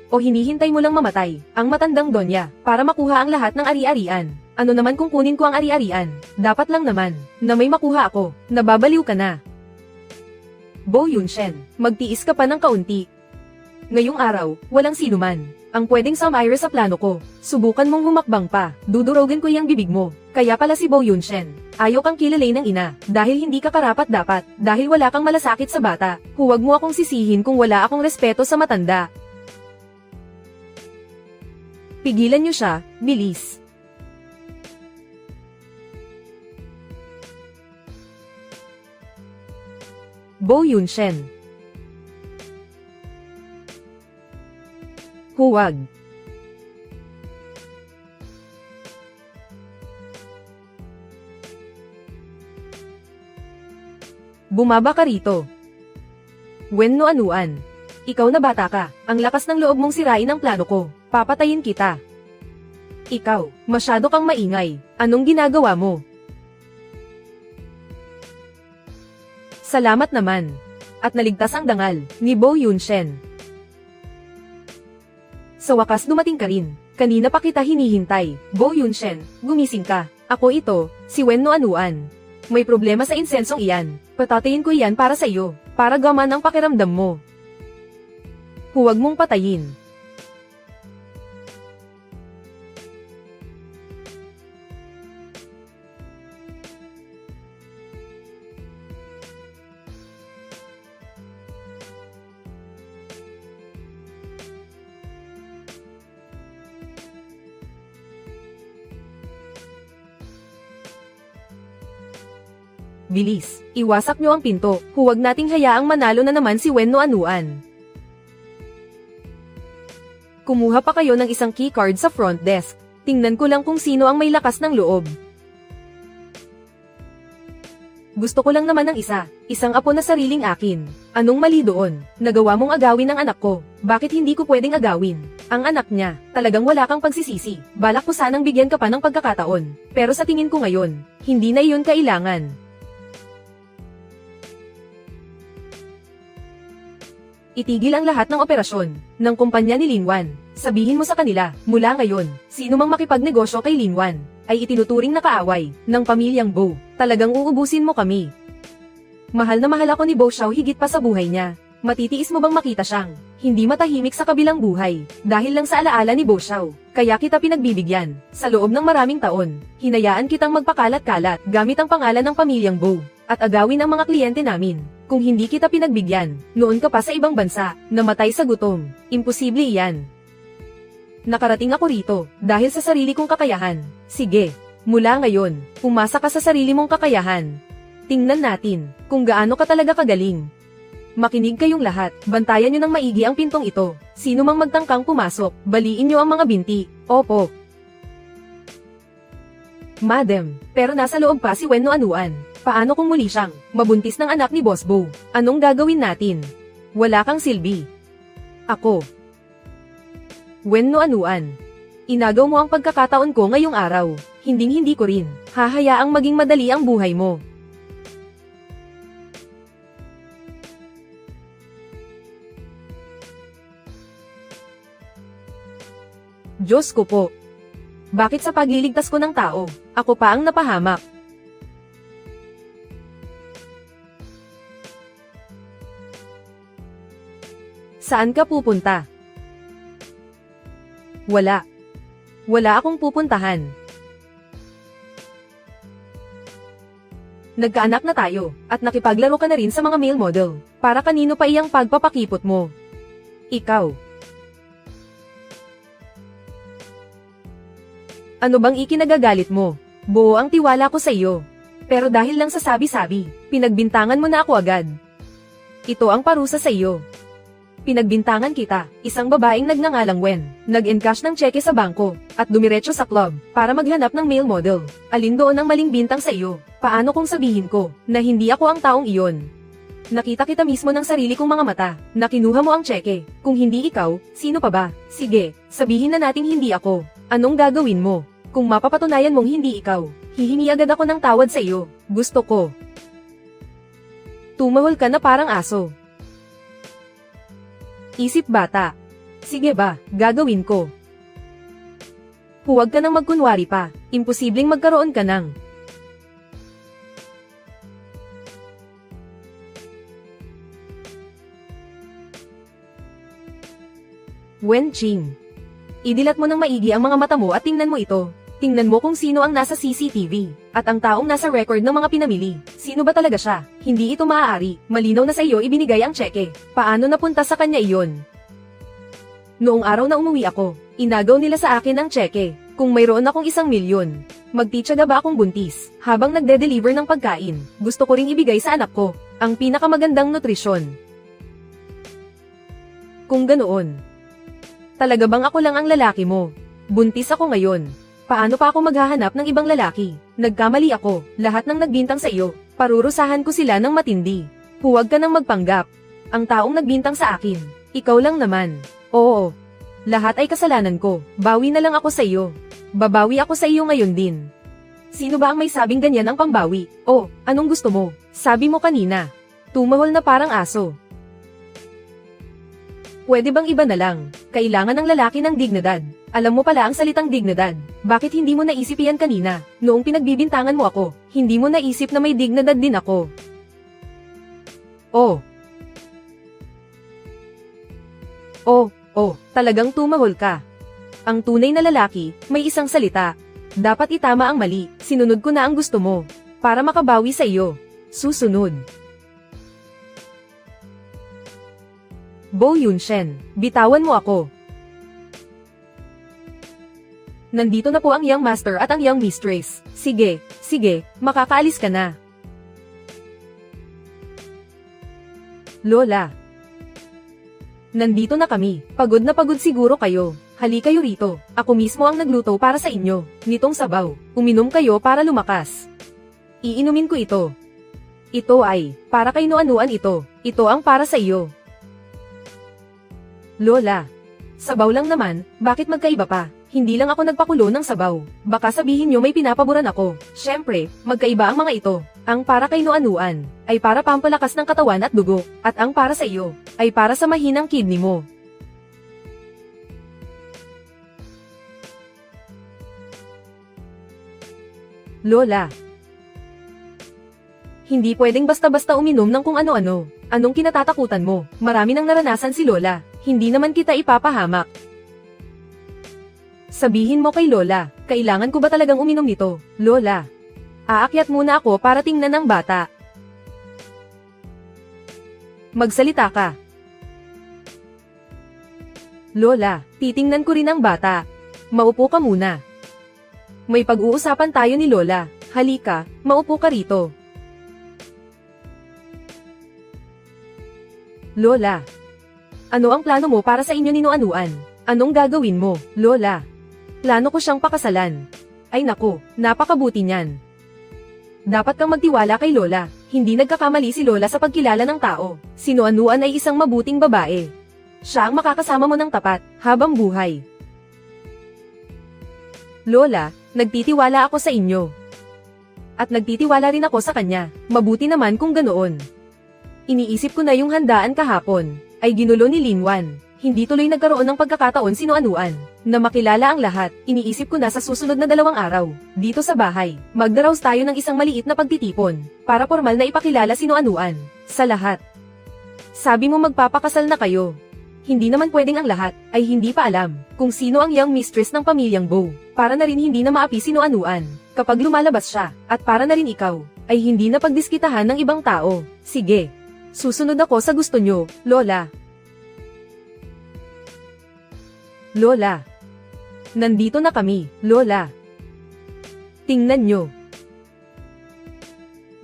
O hinihintay mo lang mamatay ang matandang Donya para makuha ang lahat ng ari-arian? Ano naman kung kunin ko ang ari-arian? Dapat lang naman na may makuha ako. Nababaliw ka na. Bo Yunshen, magtiis ka pa ng kaunti. Ngayong araw, walang sinuman ang pwedeng sumire sa plano ko. Subukan mong humakbang pa, dudurogin ko yung bibig mo. Kaya pala si Bo Yunshen, ayaw kang kilalay ng ina, dahil hindi ka karapat-dapat, dahil wala kang malasakit sa bata. Huwag mo akong sisihin kung wala akong respeto sa matanda. Pigilan niyo siya, bilis. Bo Yunshen. Huwag. Bumaba ka rito. Wen no anuan. Ikaw na bata ka, ang lakas ng loob mong sirain ang plano ko. Papatayin kita. Ikaw, masyado kang maingay. Anong ginagawa mo? Salamat naman. At naligtas ang dangal ni Bo Yunshen. Sa wakas dumating ka rin. Kanina pa kita hinihintay. Bo Yunshen, gumising ka. Ako ito, si Wen no anuan. May problema sa insensong iyan. Patatayin ko iyan para sa iyo, para gaman ang pakiramdam mo. Huwag mong patayin. Bilis, iwasak niyo ang pinto. Huwag nating hayaang manalo na naman si Wen no anuan. Kumuha pa kayo ng isang keycard sa front desk. Tingnan ko lang kung sino ang may lakas ng loob. Gusto ko lang naman ng isa. Isang apo na sariling akin. Anong mali doon? Nagawa mong agawin ang anak ko. Bakit hindi ko pwedeng agawin ang anak niya? Talagang wala kang pagsisisi. Balak ko sanang bigyan ka pa ng pagkakataon. Pero sa tingin ko ngayon, hindi na iyon kailangan. Itigil ang lahat ng operasyon ng kumpanya ni Linwan. Sabihin mo sa kanila, mula ngayon, sino mang makipagnegosyo kay Linwan, ay itinuturing na kaaway ng pamilyang Bo. Talagang uubusin mo kami. Mahal na mahal ako ni Bo Xiao higit pa sa buhay niya. Matitiis mo bang makita siyang hindi matahimik sa kabilang buhay, dahil lang sa alaala ni Bo Xiao? Kaya kita pinagbibigyan. Sa loob ng maraming taon, hinayaan kitang magpakalat-kalat gamit ang pangalan ng pamilyang Bo, at agawin ang mga kliyente namin. Kung hindi kita pinagbigyan, noon ka pa sa ibang bansa, namatay sa gutom. Imposible iyan. Nakarating ako rito, dahil sa sarili kong kakayahan. Sige, mula ngayon, pumasa ka sa sarili mong kakayahan. Tingnan natin, kung gaano ka talaga kagaling. Makinig kayong lahat, bantayan nyo ng maigi ang pintong ito. Sino mang magtangkang pumasok, baliin nyo ang mga binti. Opo. Madam, pero nasa loob pa si Wen no anuan. Paano kung muli siyang mabuntis ng anak ni Boss Bo? Anong gagawin natin? Wala kang silbi. Ako. Wen no anuan. Inagaw mo ang pagkakataon ko ngayong araw. Hinding-hindi ko rin hahayaang maging madali ang buhay mo. Diyos ko po. Bakit sa pagliligtas ko ng tao, ako pa ang napahamak? Saan ka pupunta? Wala. Wala akong pupuntahan. Nagkaanak na tayo, at nakipaglaro ka na rin sa mga male model. Para kanino pa iyang pagpapakipot mo? Ikaw. Ano bang ikinagagalit mo? Buo ang tiwala ko sa iyo. Pero dahil lang sa sabi-sabi, pinagbintangan mo na ako agad. Ito ang parusa sa iyo. Pinagbintangan kita, isang babaeng nagngangalang Wen, nag-encash ng cheque sa bangko, at dumiretso sa club, para maghanap ng male model. Alin doon ang maling bintang sa iyo? Paano kung sabihin ko, na hindi ako ang taong iyon? Nakita kita mismo ng sarili kong mga mata, na kinuha mo ang cheque. Kung hindi ikaw, sino pa ba? Sige, sabihin na nating hindi ako. Anong gagawin mo? Kung mapapatunayan mong hindi ikaw, hihingi agad ako ng tawad sa iyo. Gusto ko. Tumahol ka na parang aso. Isip bata. Sige ba, gagawin ko. Huwag ka nang magkunwari pa, imposibleng magkaroon ka ng. Wen Qing. Idilat mo ng maigi ang mga mata mo at tingnan mo ito. Tingnan mo kung sino ang nasa CCTV, at ang taong nasa record ng mga pinamili. Sino ba talaga siya? Hindi ito maaari, malinaw na sa iyo ibinigay ang cheque. Paano napunta sa kanya iyon? Noong araw na umuwi ako, inagaw nila sa akin ang cheque. Kung mayroon akong 1,000,000, magtityaga ba akong buntis, habang nagde-deliver ng pagkain? Gusto ko ring ibigay sa anak ko, ang pinakamagandang nutrisyon. Kung ganoon, talaga bang ako lang ang lalaki mo? Buntis ako ngayon. Paano pa ako maghahanap ng ibang lalaki? Nagkamali ako, lahat ng nagbintang sa iyo, parurusahan ko sila ng matindi. Huwag ka nang magpanggap. Ang taong nagbintang sa akin, ikaw lang naman. Oo, lahat ay kasalanan ko, bawi na lang ako sa iyo. Babawi ako sa iyo ngayon din. Sino ba ang may sabing ganyan ang pambawi? Oh, anong gusto mo? Sabi mo kanina. Tumahol na parang aso. Pwede bang iba na lang? Kailangan ng lalaki ng dignidad. Alam mo pala ang salitang dignidad. Bakit hindi mo naisip yan kanina? Noong pinagbibintangan mo ako, hindi mo naisip na may dignidad din ako. Oh. Oh, talagang tumahol ka. Ang tunay na lalaki, may isang salita. Dapat itama ang mali, sinunod ko na ang gusto mo. Para makabawi sa iyo. Susunod. Bo Yunshen, bitawan mo ako. Nandito na po ang young master at ang young mistress. Sige, makakaalis ka na. Lola. Nandito na kami. Pagod na pagod siguro kayo. Hali kayo rito. Ako mismo ang nagluto para sa inyo. Nitong sabaw. Uminom kayo para lumakas. Iinumin ko ito. Ito ay, para kay Nuanuan ito. Ito ang para sa iyo. Lola. Sabaw lang naman, bakit magkaiba pa? Hindi lang ako nagpakulo ng sabaw. Baka sabihin nyo may pinapaboran ako. Syempre, magkaiba ang mga ito. Ang para kay Nuanuan, ay para pampalakas ng katawan at dugo. At ang para sa iyo, ay para sa mahinang kidney mo. Lola. Hindi pwedeng basta-basta uminom ng kung ano-ano. Anong kinatatakutan mo? Marami nang naranasan si Lola. Hindi naman kita ipapahamak. Sabihin mo kay Lola, kailangan ko ba talagang uminom nito? Lola. Aakyat muna ako para tingnan ng bata. Magsalita ka. Lola, titingnan ko rin ang bata. Maupo ka muna. May pag-uusapan tayo ni Lola. Halika, maupo ka rito. Lola. Ano ang plano mo para sa inyo ni Nuanuan? Anong gagawin mo, Lola? Plano ko siyang pakasalan. Ay naku, napakabuti niyan. Dapat kang magtiwala kay Lola. Hindi nagkakamali si Lola sa pagkilala ng tao. Si Nuanuan ay isang mabuting babae. Siya ang makakasama mo ng tapat, habang buhay. Lola, nagtitiwala ako sa inyo. At nagtitiwala rin ako sa kanya. Mabuti naman kung ganoon. Iniisip ko na yung handaan kahapon, ay ginulo ni Linwan. Hindi tuloy nagkaroon ng pagkakataon si Nuanuan, na makilala ang lahat. Iniisip ko na sa susunod na 2 araw, dito sa bahay, magdaraos tayo ng isang maliit na pagtitipon, para formal na ipakilala si Nuanuan, sa lahat. Sabi mo magpapakasal na kayo. Hindi naman pwedeng ang lahat, ay hindi pa alam, kung sino ang young mistress ng pamilyang Bo, para na rin hindi na maapi si Nuanuan, kapag lumalabas siya, at para na rin ikaw, ay hindi na pagdiskitahan ng ibang tao. Sige. Susunod ako sa gusto nyo, Lola. Lola. Nandito na kami, Lola. Tingnan nyo.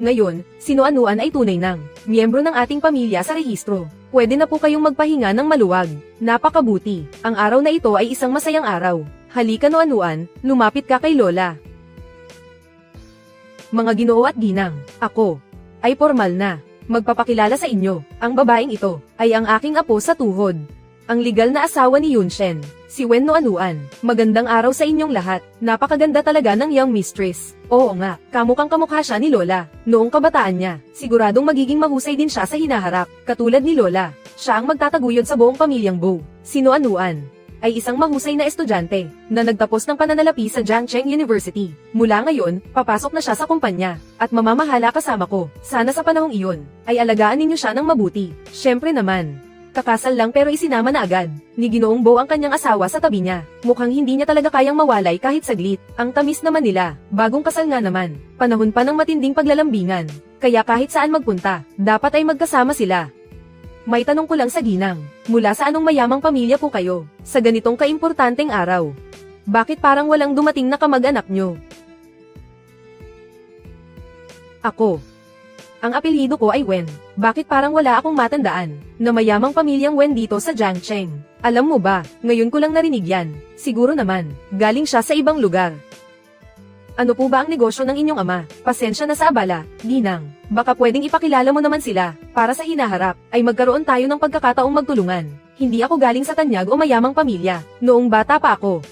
Ngayon, si Noanuan ay tunay nang miyembro ng ating pamilya sa rehistro. Pwede na po kayong magpahinga ng maluwag. Napakabuti. Ang araw na ito ay isang masayang araw. Halika Noanuan, lumapit ka kay Lola. Mga ginoo at ginang, ako ay formal na magpapakilala sa inyo. Ang babaeng ito ay ang aking apo sa tuhod. Ang legal na asawa ni Yunshen, si Wen Noanuan. Magandang araw sa inyong lahat. Napakaganda talaga ng young mistress. Oo nga, kamukhang kamukha siya ni Lola. Noong kabataan niya, siguradong magiging mahusay din siya sa hinaharap. Katulad ni Lola, siya ang magtataguyod sa buong pamilyang Bo. Si Noanuan ay isang mahusay na estudyante na nagtapos ng pananalapi sa Jiangcheng University. Mula ngayon, papasok na siya sa kumpanya at mamamahala kasama ko. Sana sa panahong iyon ay alagaan ninyo siya ng mabuti. Syempre naman, kakasal lang pero isinama na agad ni Ginoong Bo ang kanyang asawa sa tabi niya. Mukhang hindi niya talaga kayang mawalay kahit saglit. Ang tamis naman nila, bagong kasal nga naman. Panahon pa ng matinding paglalambingan. Kaya kahit saan magpunta, dapat ay magkasama sila. May tanong ko lang sa ginang, mula sa anong mayamang pamilya po kayo, sa ganitong kaimportanteng araw? Bakit parang walang dumating na kamag-anak nyo? Ako. Ang apelyido ko ay Wen. Bakit parang wala akong matandaan na mayamang pamilyang Wen dito sa Jiangcheng? Alam mo ba, ngayon ko lang narinig yan. Siguro naman, galing siya sa ibang lugar. Ano po ba ang negosyo ng inyong ama? Pasensya na sa abala, ginang. Baka pwedeng ipakilala mo naman sila, para sa hinaharap, ay magkaroon tayo ng pagkakataong magtulungan. Hindi ako galing sa tanyag o mayamang pamilya. Noong bata pa ako,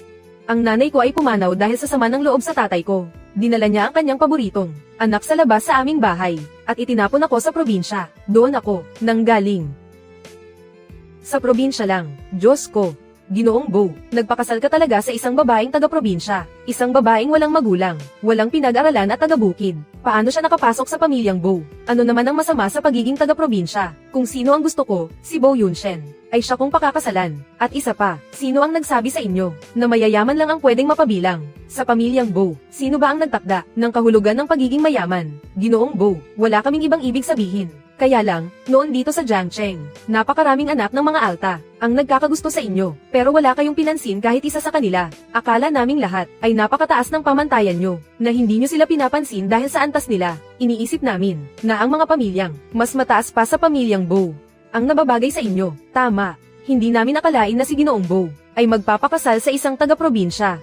ang nanay ko ay pumanaw dahil sa sama ng loob sa tatay ko. Dinala niya ang kanyang paboritong anak sa labas sa aming bahay, at itinapon ako sa probinsya. Doon ako nanggaling. Sa probinsya lang, Diyos ko. Ginoong Bo, nagpakasal ka talaga sa isang babaeng taga-probinsya. Isang babaeng walang magulang, walang pinag-aralan at taga-bukid. Paano siya nakapasok sa pamilyang Bo? Ano naman ang masama sa pagiging taga-probinsya? Kung sino ang gusto ko, si Bo Yunshen, ay siya kong pakakasalan. At isa pa, sino ang nagsabi sa inyo na mayayaman lang ang pwedeng mapabilang? Sa pamilyang Bo, sino ba ang nagtakda ng kahulugan ng pagiging mayaman? Ginoong Bo, wala kaming ibang ibig sabihin. Kaya lang, noon dito sa Jiangcheng, napakaraming anak ng mga alta ang nagkakagusto sa inyo, pero wala kayong pinansin kahit isa sa kanila. Akala naming lahat ay napakataas ng pamantayan nyo, na hindi nyo sila pinapansin dahil sa antas nila. Iniisip namin na ang mga pamilyang mas mataas pa sa pamilyang Bo ang nababagay sa inyo. Tama, hindi namin akalain na si Ginoong Bo ay magpapakasal sa isang taga-probinsya.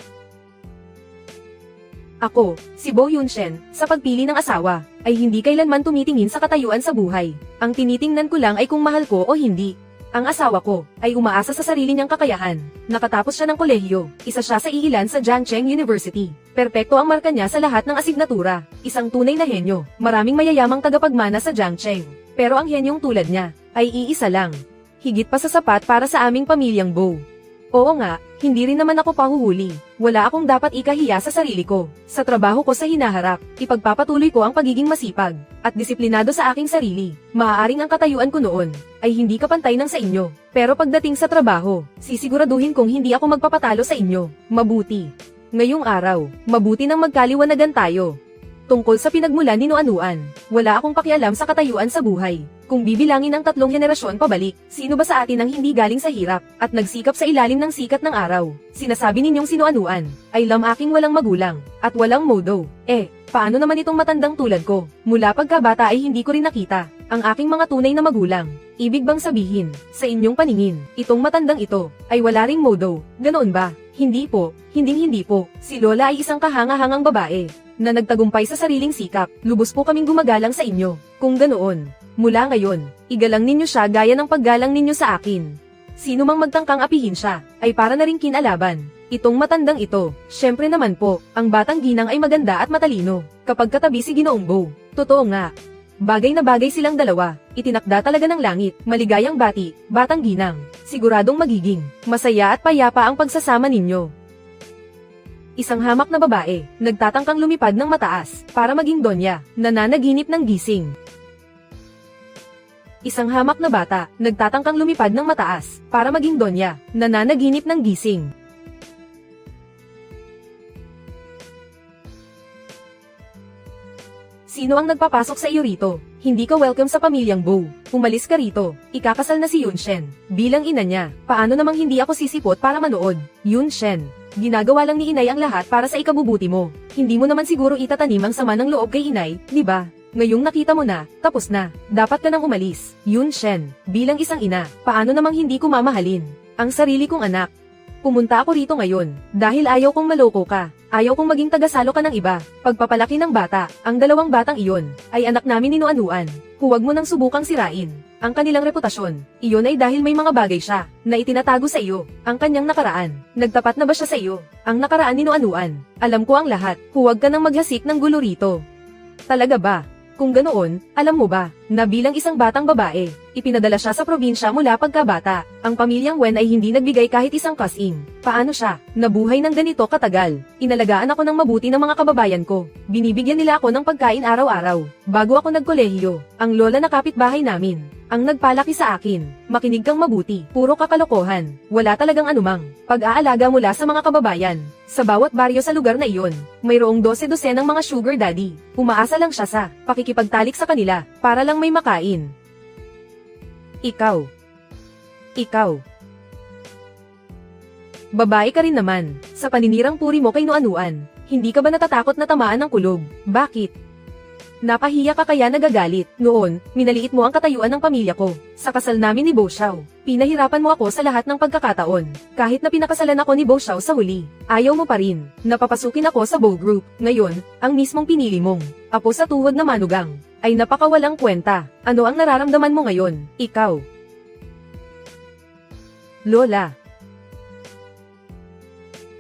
Ako, si Bo Yunshen, sa pagpili ng asawa, ay hindi kailanman tumitingin sa katayuan sa buhay. Ang tinitingnan ko lang ay kung mahal ko o hindi. Ang asawa ko, ay umaasa sa sarili niyang kakayahan. Nakatapos siya ng kolehiyo, isa siya sa iilan sa Jiangcheng University. Perpekto ang marka niya sa lahat ng asignatura. Isang tunay na henyo, maraming mayayamang tagapagmana sa Jiangcheng. Pero ang henyong tulad niya, ay iisa lang. Higit pa sa sapat para sa aming pamilyang Bo. Oo nga, hindi rin naman ako pahuhuli. Wala akong dapat ikahiya sa sarili ko. Sa trabaho ko sa hinaharap, ipagpapatuloy ko ang pagiging masipag at disiplinado sa aking sarili. Maaaring ang katayuan ko noon ay hindi kapantay ng sa inyo. Pero pagdating sa trabaho, sisiguraduhin kong hindi ako magpapatalo sa inyo. Mabuti. Ngayong araw, mabuti nang magkaliwanagan tayo. Tungkol sa pinagmulan ni Noanuan, wala akong pakialam sa katayuan sa buhay. Kung bibilangin ang 3 henerasyon pabalik, sino ba sa atin ang hindi galing sa hirap, at nagsikap sa ilalim ng sikat ng araw? Sinasabi ninyong si Noanuan ay lamaking walang magulang, at walang modo. Paano naman itong matandang tulad ko? Mula pagkabata ay hindi ko rin nakita ang aking mga tunay na magulang. Ibig bang sabihin, sa inyong paningin, itong matandang ito ay wala ring modo? Ganoon ba? Hindi po, hindi po. Si Lola ay isang kahanga-hangang babae na nagtagumpay sa sariling sikap. Lubos po kaming gumagalang sa inyo. Kung ganoon, mula ngayon, igalang ninyo siya gaya ng paggalang ninyo sa akin. Sino mang magtangkang apihin siya, ay para na ring kinalaban. Itong matandang ito, syempre naman po, ang batang ginang ay maganda at matalino. Kapag katabi si Ginoong Bo, totoo nga. Bagay na bagay silang dalawa, itinakda talaga ng langit, maligayang bati, batang ginang. Siguradong magiging masaya at payapa ang pagsasama ninyo. Isang hamak na babae, nagtatangkang lumipad ng mataas, para maging donya, nananaginip ng gising. Isang hamak na bata, nagtatangkang lumipad ng mataas, para maging donya, nananaginip ng gising. Sino ang nagpapasok sa iyo rito? Hindi ka welcome sa pamilyang Bo. Umalis ka rito. Ikakasal na si Yunshen. Bilang ina niya, paano namang hindi ako sisipot para manood? Yunshen, Ginagawa lang ni inay ang lahat para sa ikabubuti mo. Hindi mo naman siguro itatanim ang sama ng loob kay inay, di ba? Ngayong nakita mo na, tapos na. Dapat ka nang umalis. Yun Shen, bilang isang ina, paano namang hindi ko mamahalin ang sarili kong anak? Pumunta ako rito ngayon, dahil ayaw kong maloko ka. Ayaw kong maging tagasalo ka ng iba. Pagpapalaki ng bata, ang dalawang batang iyon, ay anak namin ni Noanuan. Huwag mo nang subukang sirain ang kanilang reputasyon. Iyon ay dahil may mga bagay siya, na itinatago sa iyo. Ang kanyang nakaraan, nagtapat na ba siya sa iyo? Ang nakaraan ni Noanuan, alam ko ang lahat. Huwag ka nang maghasik ng gulo rito. Talaga ba? Kung ganoon, alam mo ba, na bilang isang batang babae, ipinadala siya sa probinsya mula pagkabata. Ang pamilyang Wen ay hindi nagbigay kahit isang kasing. Paano siya nabuhay ng ganito katagal? Inalagaan ako ng mabuti ng mga kababayan ko. Binibigyan nila ako ng pagkain araw-araw. Bago ako nagkolehiyo, ang lola na kapitbahay namin ang nagpalaki sa akin. Makinig kang mabuti. Puro kakalokohan. Wala talagang anumang pag-aalaga mula sa mga kababayan. Sa bawat baryo sa lugar na iyon, mayroong 12 ng mga sugar daddy. Umaasa lang siya sa pakikipagtalik sa kanila para lang may makain. Ikaw. Babae ka rin naman. Sa paninirang puri mo kay Noanuan, hindi ka ba natatakot na tamaan ng kulob? Bakit? Napahiya ka kaya nagagalit. Noon, minaliit mo ang katayuan ng pamilya ko. Sa kasal namin ni Bo Xiao, pinahirapan mo ako sa lahat ng pagkakataon. Kahit na pinakasalan ako ni Bo Xiao sa huli, ayaw mo pa rin. Napapasukin ako sa Bo Group. Ngayon, ang mismong pinili mong apo sa tuhod na manugang, ay napakawalang kwenta. Ano ang nararamdaman mo ngayon? Ikaw. Lola.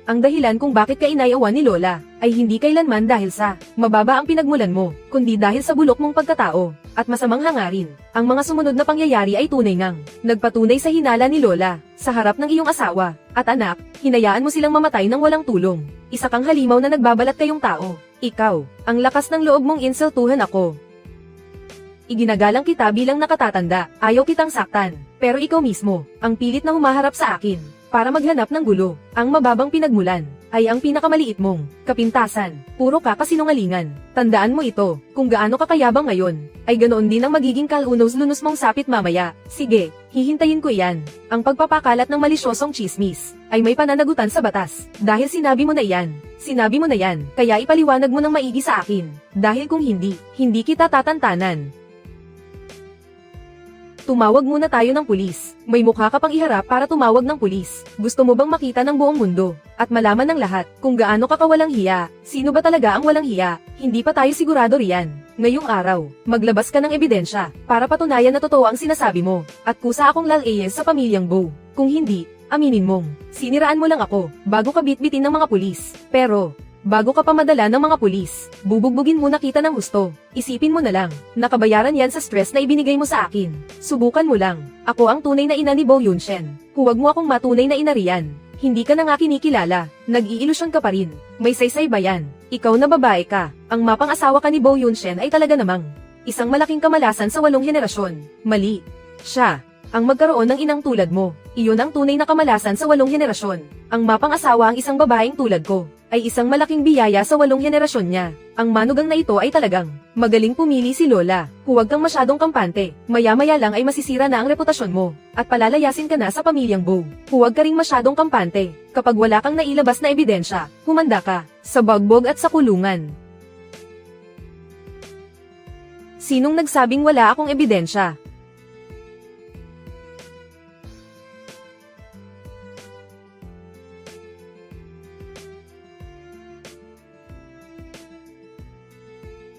Ang dahilan kung bakit ka inayawan ni Lola, ay hindi kailanman dahil sa mababa ang pinagmulan mo, kundi dahil sa bulok mong pagkatao, at masamang hangarin. Ang mga sumunod na pangyayari ay tunay ngang nagpatunay sa hinala ni Lola, sa harap ng iyong asawa, at anak, hinayaan mo silang mamatay ng walang tulong. Isa kang halimaw na nagbabalat kayong tao. Ikaw, ang lakas ng loob mong insultuhan ako. Iginagalang kita bilang nakatatanda, ayaw kitang saktan, pero ikaw mismo, ang pilit na humaharap sa akin, para maghanap ng gulo. Ang mababang pinagmulan, ay ang pinakamaliit mong kapintasan. Puro ka kasinungalingan. Tandaan mo ito, kung gaano ka kayabang ngayon, ay ganoon din ang magiging kalunos-lunos mong sapit mamaya. Sige, hihintayin ko iyan. Ang pagpapakalat ng malisyosong chismis, ay may pananagutan sa batas. Dahil sinabi mo na iyan, kaya ipaliwanag mo ng maigi sa akin. Dahil kung hindi kita tatantanan. Tumawag muna tayo ng pulis. May mukha ka pang iharap para tumawag ng pulis. Gusto mo bang makita ng buong mundo, at malaman ng lahat, kung gaano ka kawalang hiya? Sino ba talaga ang walang hiya? Hindi pa tayo sigurado riyan. Ngayong araw, maglabas ka ng ebidensya, para patunayan na totoo ang sinasabi mo, at kusa akong lalayas sa pamilyang Bo. Kung hindi, aminin mong, siniraan mo lang ako, bago ka bitbitin ng mga pulis. Pero, bago ka pa madala ng mga pulis, bubugbugin muna kita ng gusto. Isipin mo na lang, nakabayaran yan sa stress na ibinigay mo sa akin. Subukan mo lang. Ako ang tunay na ina ni Bo Yunshen. Huwag mo akong matunay na ina riyan. Hindi ka na nga kinikilala. Nag-iilusyon ka pa rin. May saysay ba yan? Ikaw na babae ka. Ang mapang-asawa ka ni Bo Yunshen ay talaga namang isang malaking kamalasan sa 8 henerasyon. Mali. Siya ang magkaroon ng inang tulad mo. Iyon ang tunay na kamalasan sa 8 henerasyon. Ang mapang-asawa ang isang babaeng tulad ko ay isang malaking biyaya sa 8 henerasyon niya. Ang manugang na ito ay talagang magaling pumili si Lola. Huwag kang masyadong kampante. Maya-maya lang ay masisira na ang reputasyon mo, at palalayasin ka na sa pamilyang Bo. Huwag ka ring masyadong kampante. Kapag wala kang nailabas na ebidensya, humanda ka sa bagbog at sa kulungan. Sinong nagsabing wala akong ebidensya?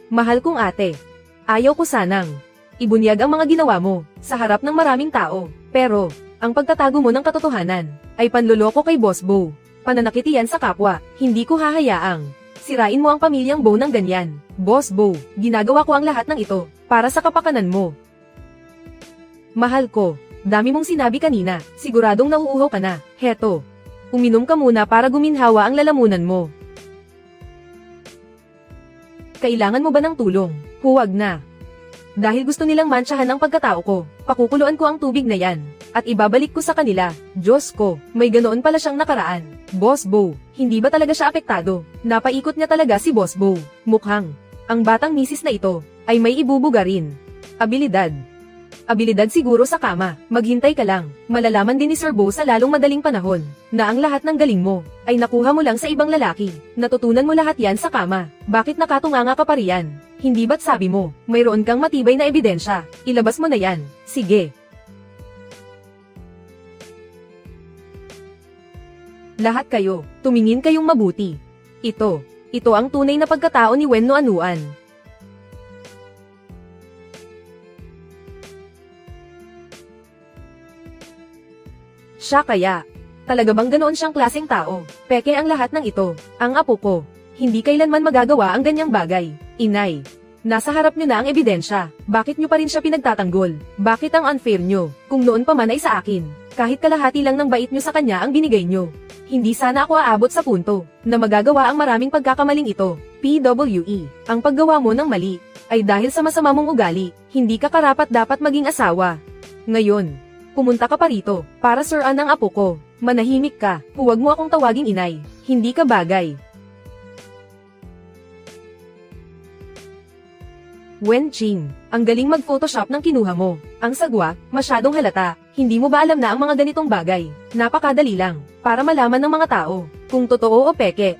Mahal kong ate, ayaw ko sanang ibunyag ang mga ginawa mo sa harap ng maraming tao. Pero, ang pagtatago mo ng katotohanan ay panloloko kay Boss Bo. Pananakit iyan sa kapwa. Hindi ko hahayaang sirain mo ang pamilyang Bo ng ganyan. Boss Bo, ginagawa ko ang lahat ng ito para sa kapakanan mo. Mahal ko, dami mong sinabi kanina, siguradong nauuhaw ka na. Heto, uminom ka muna para guminhawa ang lalamunan mo. Kailangan mo ba ng tulong? Huwag na. Dahil gusto nilang mantsahan ang pagkatao ko, pakukuluan ko ang tubig na yan, at ibabalik ko sa kanila. Diyos ko, may ganoon pala siyang nakaraan. Boss Bo, hindi ba talaga siya apektado? Napaikot niya talaga si Boss Bo. Mukhang, ang batang misis na ito, ay may ibubuga rin. Abilidad. Abilidad siguro sa kama. Maghintay ka lang. Malalaman din ni Sir Bo sa lalong madaling panahon, na ang lahat ng galing mo, ay nakuha mo lang sa ibang lalaki. Natutunan mo lahat yan sa kama. Bakit nakatunganga ka pa riyan? Hindi ba't sabi mo, mayroon kang matibay na ebidensya? Ilabas mo na yan. Sige. Lahat kayo, tumingin kayong mabuti. Ito ang tunay na pagkatao ni Wen no Anuan. Siya kaya? Talaga bang ganoon siyang klaseng tao? Peke ang lahat ng ito. Ang apo ko. Hindi kailanman magagawa ang ganyang bagay. Inay. Nasa harap niyo na ang ebidensya. Bakit niyo pa rin siya pinagtatanggol? Bakit ang unfair niyo? Kung noon pa man ay sa akin. Kahit kalahati lang ng bait niyo sa kanya ang binigay niyo. Hindi sana ako aabot sa punto na magagawa ang maraming pagkakamaling ito. PWE. Ang paggawa mo ng mali ay dahil sa masama mong ugali. Hindi ka karapat dapat maging asawa. Ngayon, pumunta ka pa rito para suruan ang apo ko. Manahimik ka. Huwag mo akong tawaging inay. Hindi ka bagay. Wen Qing, ang galing mag-photoshop ng kinuha mo. Ang sagwa, masyadong halata. Hindi mo ba alam na ang mga ganitong bagay? Napakadali lang, para malaman ng mga tao, kung totoo o peke.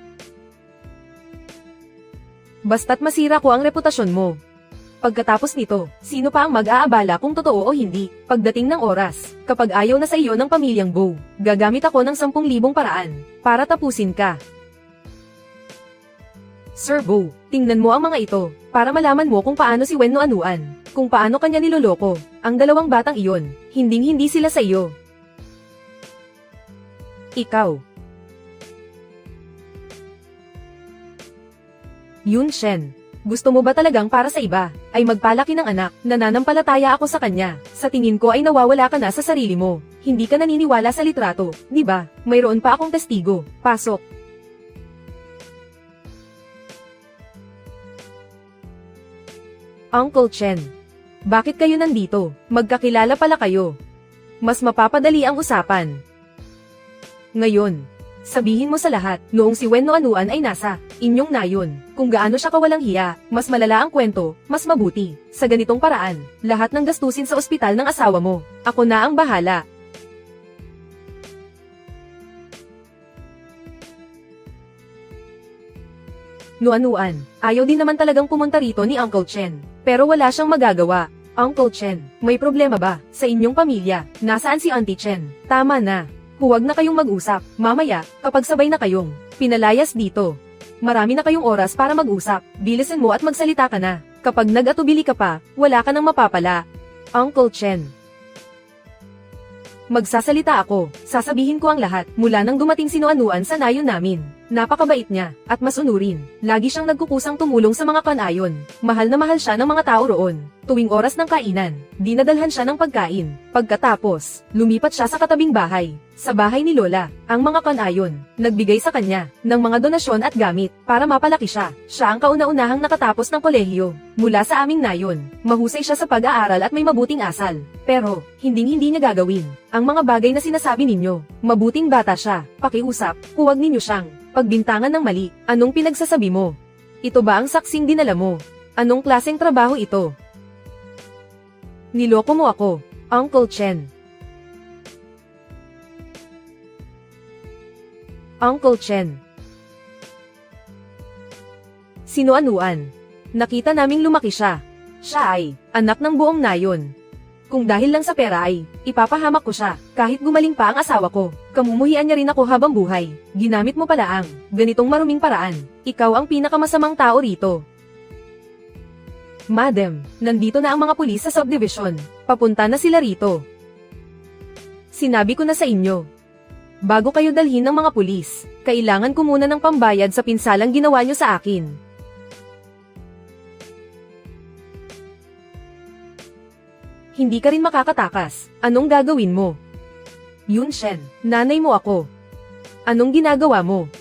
Basta't masira ko ang reputasyon mo. Pagkatapos nito, sino pa ang mag-aabala kung totoo o hindi? Pagdating ng oras, kapag ayaw na sa iyo ng pamilyang Bo, gagamit ako ng 10,000 paraan, para tapusin ka. Sir Bo, tingnan mo ang mga ito, para malaman mo kung paano si Wen no Anuan, kung paano kanya niloloko, ang dalawang batang iyon, hinding-hindi sila sa iyo. Ikaw. Yun Shen, gusto mo ba talagang para sa iba, ay magpalaki ng anak, nananampalataya ako sa kanya, sa tingin ko ay nawawala ka na sa sarili mo, hindi ka naniniwala sa litrato, di ba? Mayroon pa akong testigo, pasok. Uncle Chen. Bakit kayo nandito? Magkakilala pala kayo. Mas mapapadali ang usapan. Ngayon, sabihin mo sa lahat, noong si Wen no Anuan ay nasa inyong nayon, kung gaano siya kawalang hiya, mas malala ang kwento, mas mabuti. Sa ganitong paraan, lahat ng gastusin sa ospital ng asawa mo, ako na ang bahala. No Anuan, ayaw din naman talagang pumunta rito ni Uncle Chen. Pero wala siyang magagawa. Uncle Chen, may problema ba sa inyong pamilya? Nasaan si Auntie Chen? Tama na. Huwag na kayong mag-usap. Mamaya, kapag sabay na kayong pinalayas dito. Marami na kayong oras para mag-usap. Bilisan mo at magsalita ka na. Kapag nag-atubili ka pa, wala ka nang mapapala. Uncle Chen. Magsasalita ako. Sasabihin ko ang lahat mula nang dumating si no Anuan sa nayon namin. Napakabait niya, at masunurin. Lagi siyang nagkukusang tumulong sa mga kanayon. Mahal na mahal siya ng mga tao roon. Tuwing oras ng kainan, dinadalhan siya ng pagkain. Pagkatapos, lumipat siya sa katabing bahay. Sa bahay ni Lola, ang mga kanayon, nagbigay sa kanya, ng mga donasyon at gamit, para mapalaki siya. Siya ang kauna-unahang nakatapos ng kolehiyo. Mula sa aming nayon, mahusay siya sa pag-aaral at may mabuting asal. Pero, hinding-hindi niya gagawin ang mga bagay na sinasabi ninyo. Mabuting bata siya, pakiusap, huwag ninyo siyang pagbintangan ng mali. Anong pinagsasabi mo? Ito ba ang saksing dinala mo? Anong klaseng trabaho ito? Niloko mo ako, Uncle Chen. Uncle Chen. Sino Anuan? Nakita naming lumaki siya. Siya ay anak ng buong nayon. Kung dahil lang sa pera ay ipapahamak ko siya, kahit gumaling pa ang asawa ko. Kamumuhian niya rin ako habang buhay. Ginamit mo pala ang ganitong maruming paraan. Ikaw ang pinakamasamang tao rito. Madam, nandito na ang mga pulis sa subdivision. Papunta na sila rito. Sinabi ko na sa inyo. Bago kayo dalhin ng mga pulis, kailangan ko muna ng pambayad sa pinsalang ginawa niyo sa akin. Hindi ka rin makakatakas. Anong gagawin mo? Yun Shen, nanay mo ako. Anong ginagawa mo?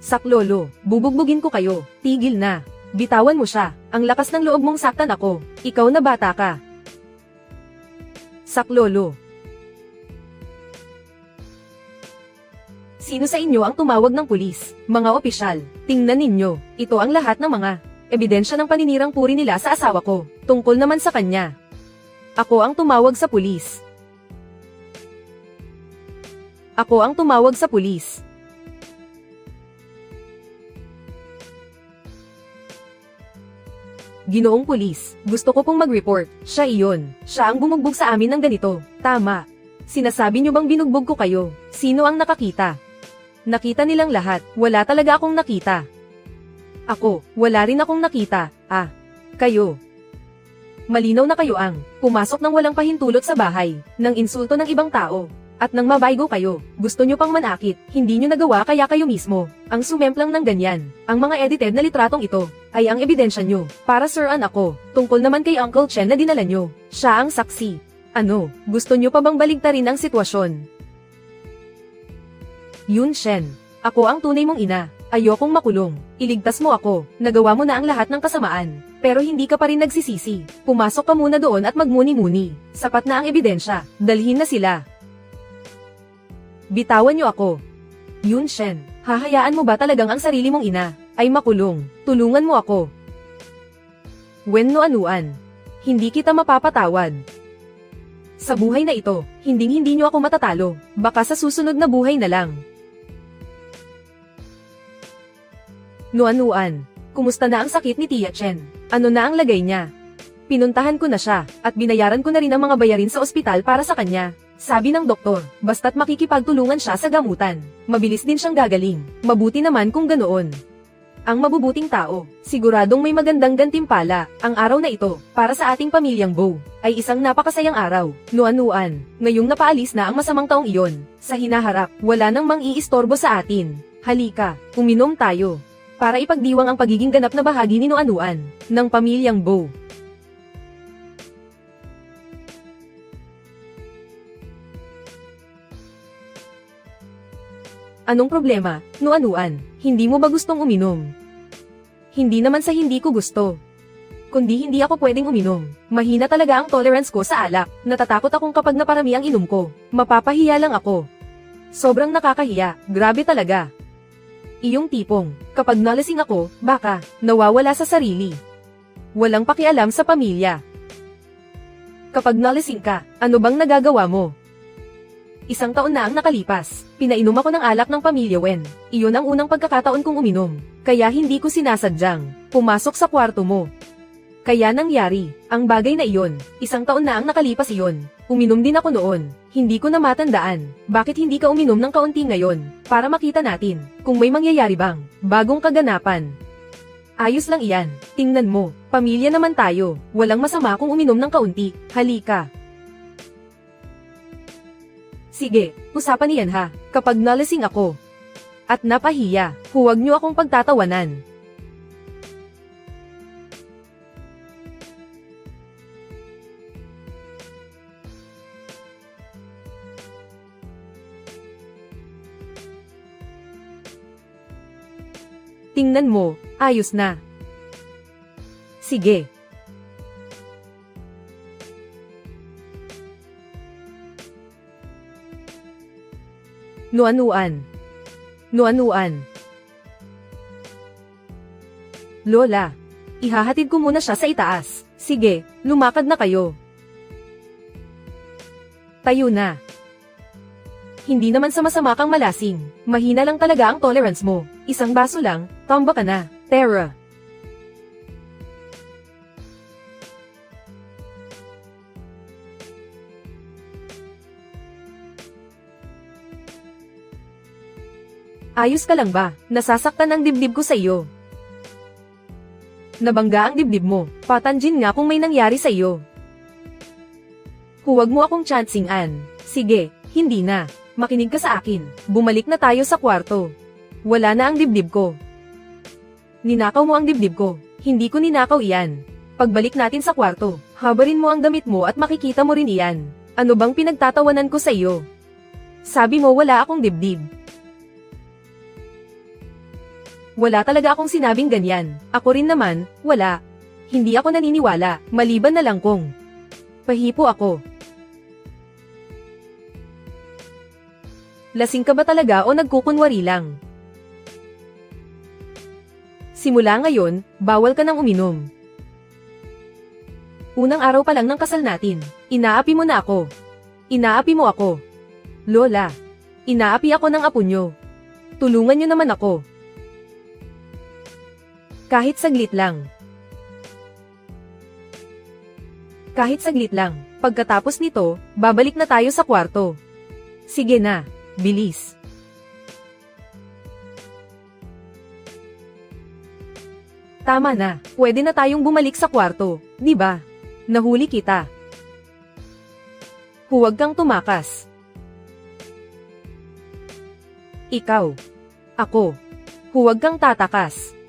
Saklolo, bubugbugin ko kayo. Tigil na. Bitawan mo siya. Ang lakas ng loob mong saktan ako. Ikaw na bata ka. Saklolo. Sino sa inyo ang tumawag ng pulis? Mga opisyal, tingnan ninyo, ito ang lahat ng mga ebidensya ng paninirang puri nila sa asawa ko, tungkol naman sa kanya. Ako ang tumawag sa pulis. Ako ang tumawag sa pulis. Ginoong pulis, gusto ko pong mag-report. Siya iyon. Siya ang bumugbog sa amin ng ganito. Tama. Sinasabi niyo bang binugbog ko kayo? Sino ang nakakita? Nakita nilang lahat. Wala talaga akong nakita. Ako, wala rin akong nakita. Kayo. Malinaw na kayo ang pumasok ng walang pahintulot sa bahay, ng insulto ng ibang tao, at nang mabaygo kayo. Gusto nyo pang manakit, hindi nyo nagawa kaya kayo mismo ang sumemplang ng ganyan. Ang mga edited na litratong ito ay ang ebidensya nyo. Para sir-an ako, tungkol naman kay Uncle Chen na dinala nyo. Siya ang saksi. Ano, gusto nyo pa bang baligtarin ang sitwasyon? Yun Shen, ako ang tunay mong ina. Ayokong makulong. Iligtas mo ako. Nagawa mo na ang lahat ng kasamaan. Pero hindi ka pa rin nagsisisi. Pumasok ka muna doon at magmuni-muni. Sapat na ang ebidensya. Dalhin na sila. Bitawan niyo ako. Yun Shen, hahayaan mo ba talagang ang sarili mong ina ay makulong? Tulungan mo ako. Wen no anuan. Hindi kita mapapatawad. Sa buhay na ito, hindi niyo ako matatalo. Baka sa susunod na buhay na lang. Nuan-nuan, kumusta na ang sakit ni Tia Chen? Ano na ang lagay niya? Pinuntahan ko na siya, at binayaran ko na rin ang mga bayarin sa ospital para sa kanya. Sabi ng doktor, basta't makikipagtulungan siya sa gamutan, mabilis din siyang gagaling. Mabuti naman kung ganoon. Ang mabubuting tao, siguradong may magandang gantimpala. Ang araw na ito, para sa ating pamilyang Bo, ay isang napakasayang araw. Nuan-nuan, ngayong napaalis na ang masamang taong iyon, sa hinaharap, wala nang mang-iistorbo sa atin. Halika, uminom tayo. Para ipagdiwang ang pagiging ganap na bahagi ni Nuan-nuan, ng pamilyang Bo. Anong problema, Nuan-nuan? Hindi mo ba gustong uminom? Hindi naman sa hindi ko gusto. Kundi hindi ako pwedeng uminom. Mahina talaga ang tolerance ko sa alak. Natatakot akong kapag naparami ang inom ko, mapapahiya lang ako. Sobrang nakakahiya, grabe talaga. Iyong tipong, kapag nalasing ako, baka nawawala sa sarili. Walang pakialam sa pamilya. Kapag nalasing ka, ano bang nagagawa mo? Isang taon na ang nakalipas, pinainom ako ng alak ng pamilya Wen. Iyon ang unang pagkakataon kong uminom, kaya hindi ko sinasadyang pumasok sa kwarto mo. Kaya nangyari, ang bagay na iyon, isang taon na ang nakalipas iyon. Uminom din ako noon, hindi ko na matandaan. Bakit hindi ka uminom ng kaunti ngayon, para makita natin, kung may mangyayari bang bagong kaganapan? Ayos lang iyan, tingnan mo, pamilya naman tayo, walang masama kung uminom ng kaunti. Halika. Sige, usapan niyan ha, kapag nalasing ako at napahiya, huwag niyo akong pagtatawanan. Tingnan mo, ayos na. Sige. Nuan-nuan. Nuan-nuan. Lola, ihahatid ko muna siya sa itaas. Sige, lumakad na kayo. Tayo na. Hindi naman sa masama kang malasing. Mahina lang talaga ang tolerance mo. Isang baso lang, tomba ka na. Tara. Ayos ka lang ba? Nasasaktan ang dibdib ko sa iyo. Nabangga ang dibdib mo. Patanjin nga kung may nangyari sa iyo. Huwag mo akong chancing-an. Sige, hindi na. Makinig ka sa akin. Bumalik na tayo sa kwarto. Wala na ang dibdib ko. Ninakaw mo ang dibdib ko. Hindi ko ninakaw iyan. Pagbalik natin sa kwarto, habarin mo ang damit mo at makikita mo rin iyan. Ano bang pinagtatawanan ko sa iyo? Sabi mo wala akong dibdib. Wala talaga akong sinabing ganyan. Ako rin naman, wala. Hindi ako naniniwala, maliban na lang kung pahipo ako. Lasing ka ba talaga o nagkukunwari lang? Simula ngayon, bawal ka nang uminom. Unang araw pa lang ng kasal natin, inaapi mo na ako. Inaapi mo ako. Lola, inaapi ako ng apo nyo. Tulungan nyo naman ako. Kahit saglit lang. Kahit saglit lang. Pagkatapos nito, babalik na tayo sa kwarto. Sige na, bilis. Tama na, pwede na tayong bumalik sa kwarto, di ba? Nahuli kita. Huwag kang tumakas. Ikaw. Ako. Huwag kang tatakas.